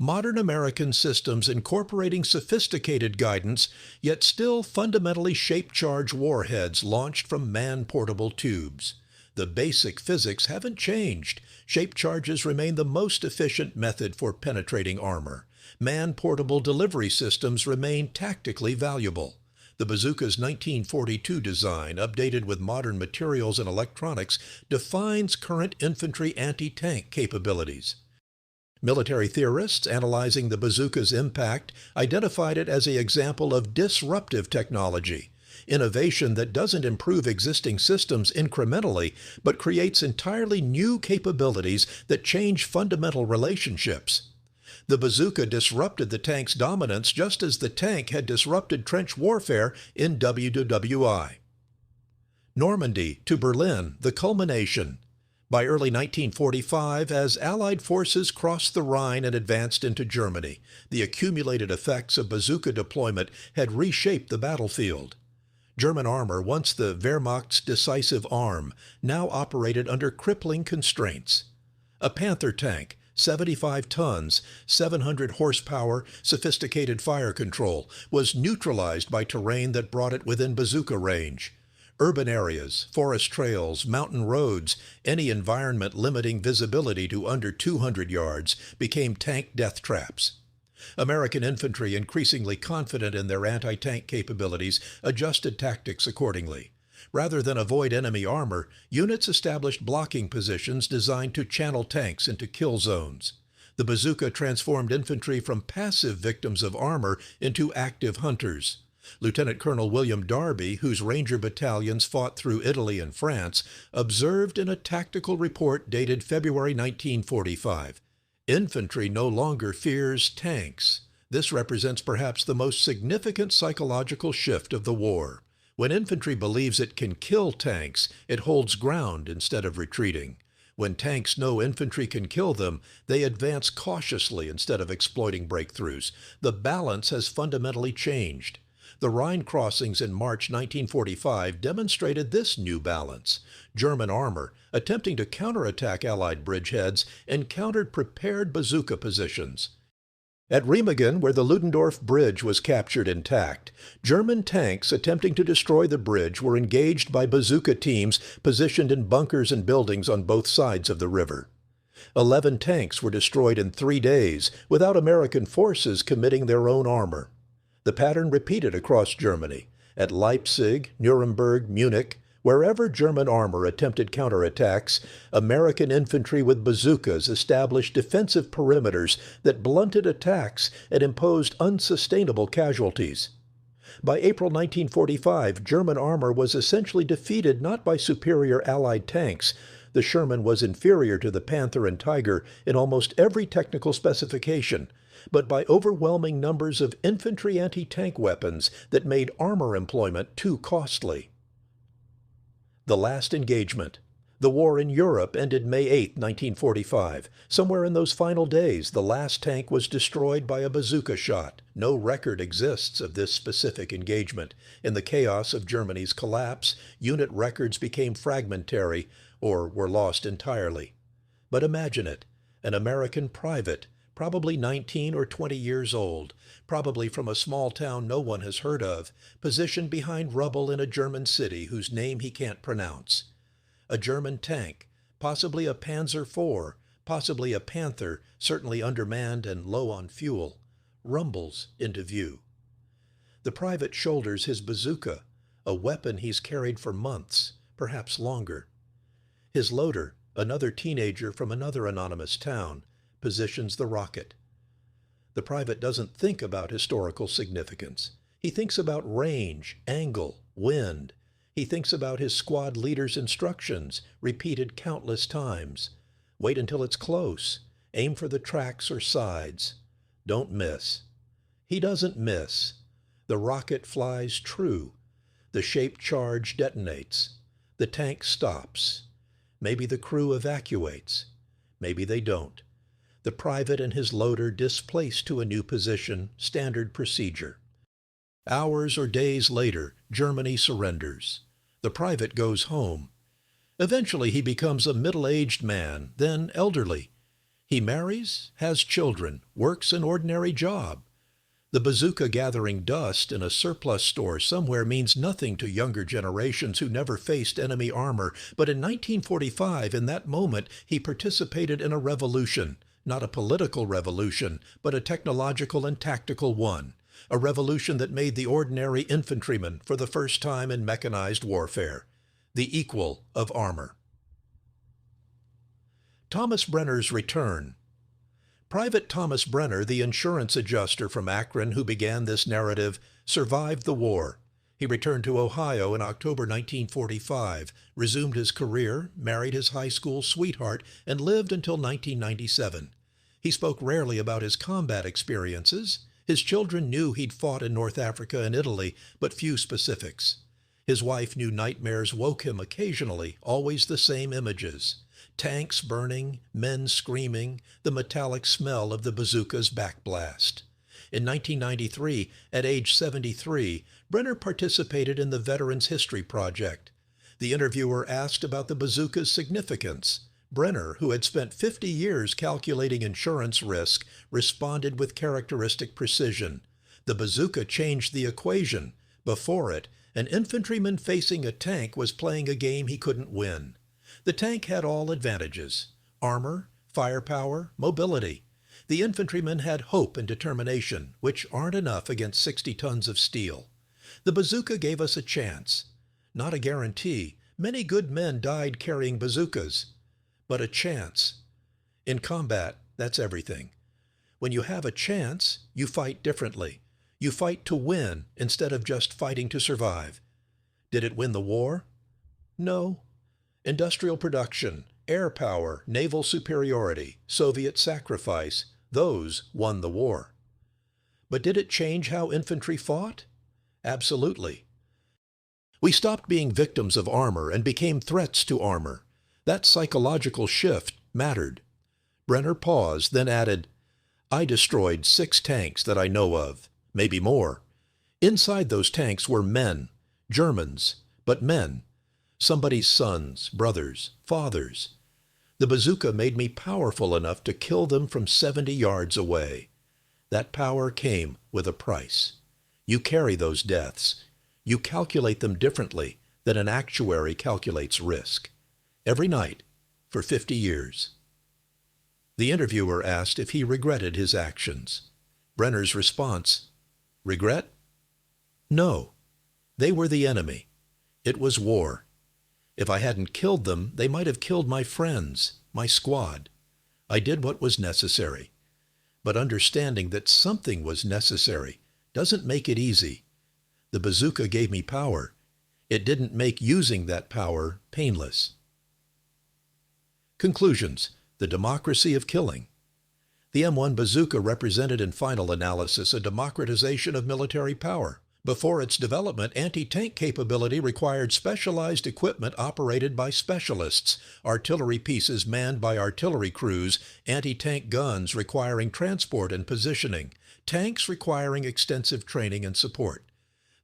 Modern American systems incorporating sophisticated guidance, yet still fundamentally shaped charge warheads launched from man-portable tubes. The basic physics haven't changed. Shaped charges remain the most efficient method for penetrating armor. Man-portable delivery systems remain tactically valuable. The bazooka's 1942 design, updated with modern materials and electronics, defines current infantry anti-tank capabilities. Military theorists analyzing the bazooka's impact identified it as an example of disruptive technology, innovation that doesn't improve existing systems incrementally, but creates entirely new capabilities that change fundamental relationships. The bazooka disrupted the tank's dominance just as the tank had disrupted trench warfare in WWI. Normandy to Berlin, the culmination. By early 1945, as Allied forces crossed the Rhine and advanced into Germany, the accumulated effects of bazooka deployment had reshaped the battlefield. German armor, once the Wehrmacht's decisive arm, now operated under crippling constraints. A Panther tank, 75 tons, 700 horsepower, sophisticated fire control, was neutralized by terrain that brought it within bazooka range. Urban areas, forest trails, mountain roads, any environment limiting visibility to under 200 yards became tank death traps. American infantry, increasingly confident in their anti-tank capabilities, adjusted tactics accordingly. Rather than avoid enemy armor, units established blocking positions designed to channel tanks into kill zones. The bazooka transformed infantry from passive victims of armor into active hunters. Lieutenant Colonel William Darby, whose Ranger battalions fought through Italy and France, observed in a tactical report dated February 1945, "Infantry no longer fears tanks. This represents perhaps the most significant psychological shift of the war. When infantry believes it can kill tanks, it holds ground instead of retreating. When tanks know infantry can kill them, they advance cautiously instead of exploiting breakthroughs. The balance has fundamentally changed. The Rhine crossings in March 1945 demonstrated this new balance. German armor, attempting to counterattack Allied bridgeheads, encountered prepared bazooka positions. At Remagen, where the Ludendorff Bridge was captured intact, German tanks attempting to destroy the bridge were engaged by bazooka teams positioned in bunkers and buildings on both sides of the river. 11 tanks were destroyed in 3 days, without American forces committing their own armor. The pattern repeated across Germany. At Leipzig, Nuremberg, Munich, wherever German armor attempted counterattacks, American infantry with bazookas established defensive perimeters that blunted attacks and imposed unsustainable casualties. By April 1945, German armor was essentially defeated not by superior Allied tanks. The Sherman was inferior to the Panther and Tiger in almost every technical specification, but by overwhelming numbers of infantry anti-tank weapons that made armor employment too costly. The last engagement. The war in Europe ended May 8, 1945. Somewhere in those final days, the last tank was destroyed by a bazooka shot. No record exists of this specific engagement. In the chaos of Germany's collapse, unit records became fragmentary or were lost entirely. But imagine it, an American private, probably 19 or 20 years old, probably from a small town no one has heard of, positioned behind rubble in a German city whose name he can't pronounce. A German tank, possibly a Panzer IV, possibly a Panther, certainly undermanned and low on fuel, rumbles into view. The private shoulders his bazooka, a weapon he's carried for months, perhaps longer. His loader, another teenager from another anonymous town, positions the rocket. The private doesn't think about historical significance. He thinks about range, angle, wind. He thinks about his squad leader's instructions, repeated countless times. Wait until it's close. Aim for the tracks or sides. Don't miss. He doesn't miss. The rocket flies true. The shaped charge detonates. The tank stops. Maybe the crew evacuates. Maybe they don't. The private and his loader displaced to a new position, standard procedure. Hours or days later, Germany surrenders. The private goes home. Eventually he becomes a middle-aged man, then elderly. He marries, has children, works an ordinary job. The bazooka gathering dust in a surplus store somewhere means nothing to younger generations who never faced enemy armor, but in 1945, in that moment, he participated in a revolution. Not a political revolution, but a technological and tactical one. A revolution that made the ordinary infantryman for the first time in mechanized warfare, the equal of armor. Thomas Brenner's return. Private Thomas Brenner, the insurance adjuster from Akron who began this narrative, survived the war. He returned to Ohio in October 1945, resumed his career, married his high school sweetheart, and lived until 1997. He spoke rarely about his combat experiences. His children knew he'd fought in North Africa and Italy, but few specifics. His wife knew nightmares woke him occasionally, always the same images. Tanks burning, men screaming, the metallic smell of the bazooka's backblast. In 1993, at age 73, Brenner participated in the Veterans History Project. The interviewer asked about the bazooka's significance. Brenner, who had spent 50 years calculating insurance risk, responded with characteristic precision. The bazooka changed the equation. Before it, an infantryman facing a tank was playing a game he couldn't win. The tank had all advantages: armor, firepower, mobility. The infantryman had hope and determination, which aren't enough against 60 tons of steel. The bazooka gave us a chance. Not a guarantee. Many good men died carrying bazookas. But a chance. In combat, that's everything. When you have a chance, you fight differently. You fight to win instead of just fighting to survive. Did it win the war? No. Industrial production, air power, naval superiority, Soviet sacrifice, those won the war. But did it change how infantry fought? Absolutely. We stopped being victims of armor and became threats to armor. That psychological shift mattered. Brenner paused, then added, I destroyed 6 tanks that I know of, maybe more. Inside those tanks were men, Germans, but men. Somebody's sons, brothers, fathers. The bazooka made me powerful enough to kill them from 70 yards away. That power came with a price. You carry those deaths. You calculate them differently than an actuary calculates risk. Every night, for 50 years. The interviewer asked if he regretted his actions. Brenner's response, regret? No. They were the enemy. It was war. If I hadn't killed them, they might have killed my friends, my squad. I did what was necessary. But understanding that something was necessary doesn't make it easy. The bazooka gave me power. It didn't make using that power painless. Conclusions. The democracy of killing. The M1 bazooka represented in final analysis a democratization of military power. Before its development, anti-tank capability required specialized equipment operated by specialists, artillery pieces manned by artillery crews, anti-tank guns requiring transport and positioning, tanks requiring extensive training and support.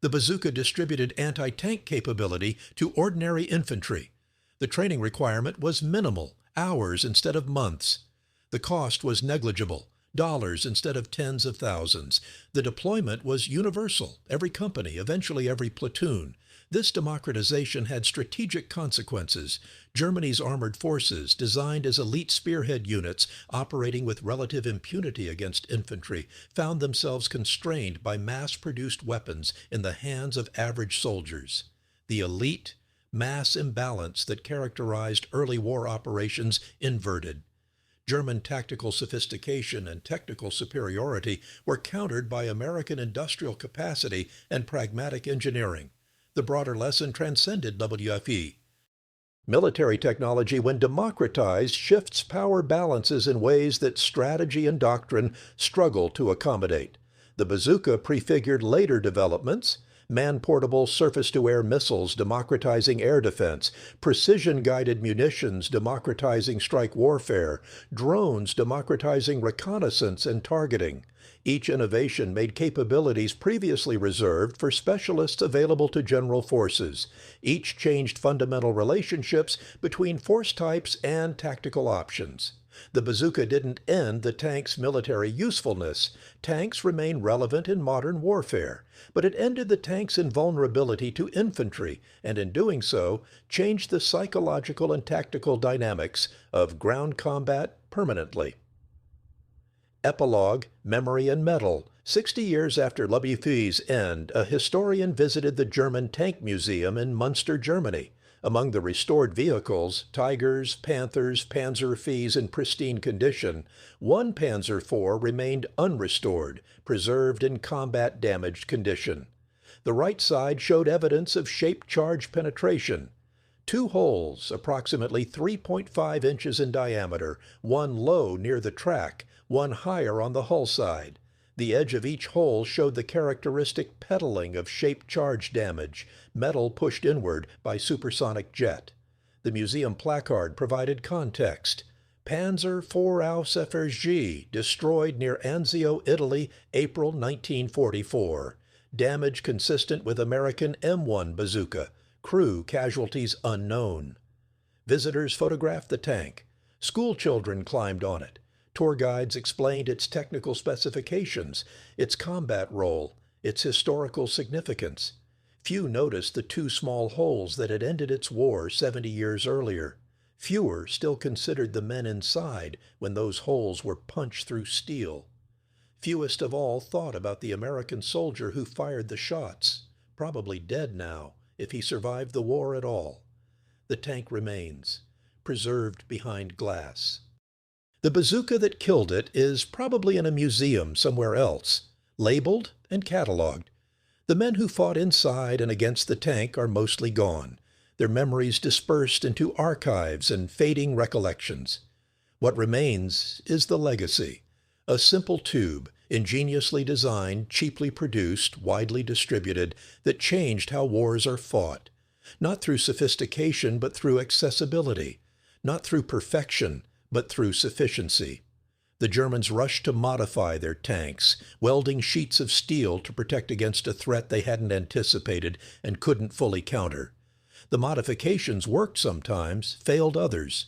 The bazooka distributed anti-tank capability to ordinary infantry. The training requirement was minimal, hours instead of months. The cost was negligible, dollars instead of tens of thousands. The deployment was universal, every company, eventually every platoon. This democratization had strategic consequences. Germany's armored forces, designed as elite spearhead units operating with relative impunity against infantry, found themselves constrained by mass-produced weapons in the hands of average soldiers. The elite, mass imbalance that characterized early war operations inverted. German tactical sophistication and technical superiority were countered by American industrial capacity and pragmatic engineering. The broader lesson transcended WFE. Military technology, when democratized, shifts power balances in ways that strategy and doctrine struggle to accommodate. The bazooka prefigured later developments: man-portable surface-to-air missiles democratizing air defense, precision-guided munitions democratizing strike warfare, drones democratizing reconnaissance and targeting. Each innovation made capabilities previously reserved for specialists available to general forces. Each changed fundamental relationships between force types and tactical options. The bazooka didn't end the tank's military usefulness. Tanks remain relevant in modern warfare, but it ended the tank's invulnerability to infantry, and in doing so, changed the psychological and tactical dynamics of ground combat permanently. Epilogue, Memory and Metal. 60 years after WFE's end, a historian visited the German Tank Museum in Munster, Germany. Among the restored vehicles, Tigers, Panthers, Panzer IVs in pristine condition, one Panzer IV remained unrestored, preserved in combat-damaged condition. The right side showed evidence of shaped charge penetration. 2 holes, approximately 3.5 inches in diameter, one low near the track, one higher on the hull side. The edge of each hole showed the characteristic pedaling of shaped charge damage, metal pushed inward by supersonic jet. The museum placard provided context. Panzer IV Aus FRG, destroyed near Anzio, Italy, April 1944. Damage consistent with American M1 bazooka. Crew casualties unknown. Visitors photographed the tank. School children climbed on it. Tour guides explained its technical specifications, its combat role, its historical significance. Few noticed the 2 small holes that had ended its war 70 years earlier. Fewer still considered the men inside when those holes were punched through steel. Fewest of all thought about the American soldier who fired the shots, probably dead now, if he survived the war at all. The tank remains, preserved behind glass. The bazooka that killed it is probably in a museum somewhere else, labeled and cataloged. The men who fought inside and against the tank are mostly gone, their memories dispersed into archives and fading recollections. What remains is the legacy, a simple tube ingeniously designed, cheaply produced, widely distributed, that changed how wars are fought. Not through sophistication, but through accessibility. Not through perfection, but through sufficiency. The Germans rushed to modify their tanks, welding sheets of steel to protect against a threat they hadn't anticipated and couldn't fully counter. The modifications worked sometimes, failed others.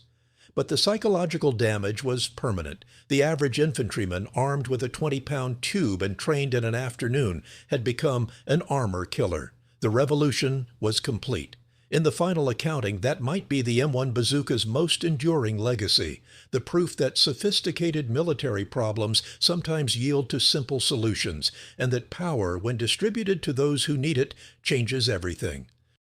But the psychological damage was permanent. The average infantryman, armed with a 20-pound tube and trained in an afternoon, had become an armor killer. The revolution was complete. In the final accounting, that might be the M1 Bazooka's most enduring legacy, the proof that sophisticated military problems sometimes yield to simple solutions, and that power, when distributed to those who need it, changes everything.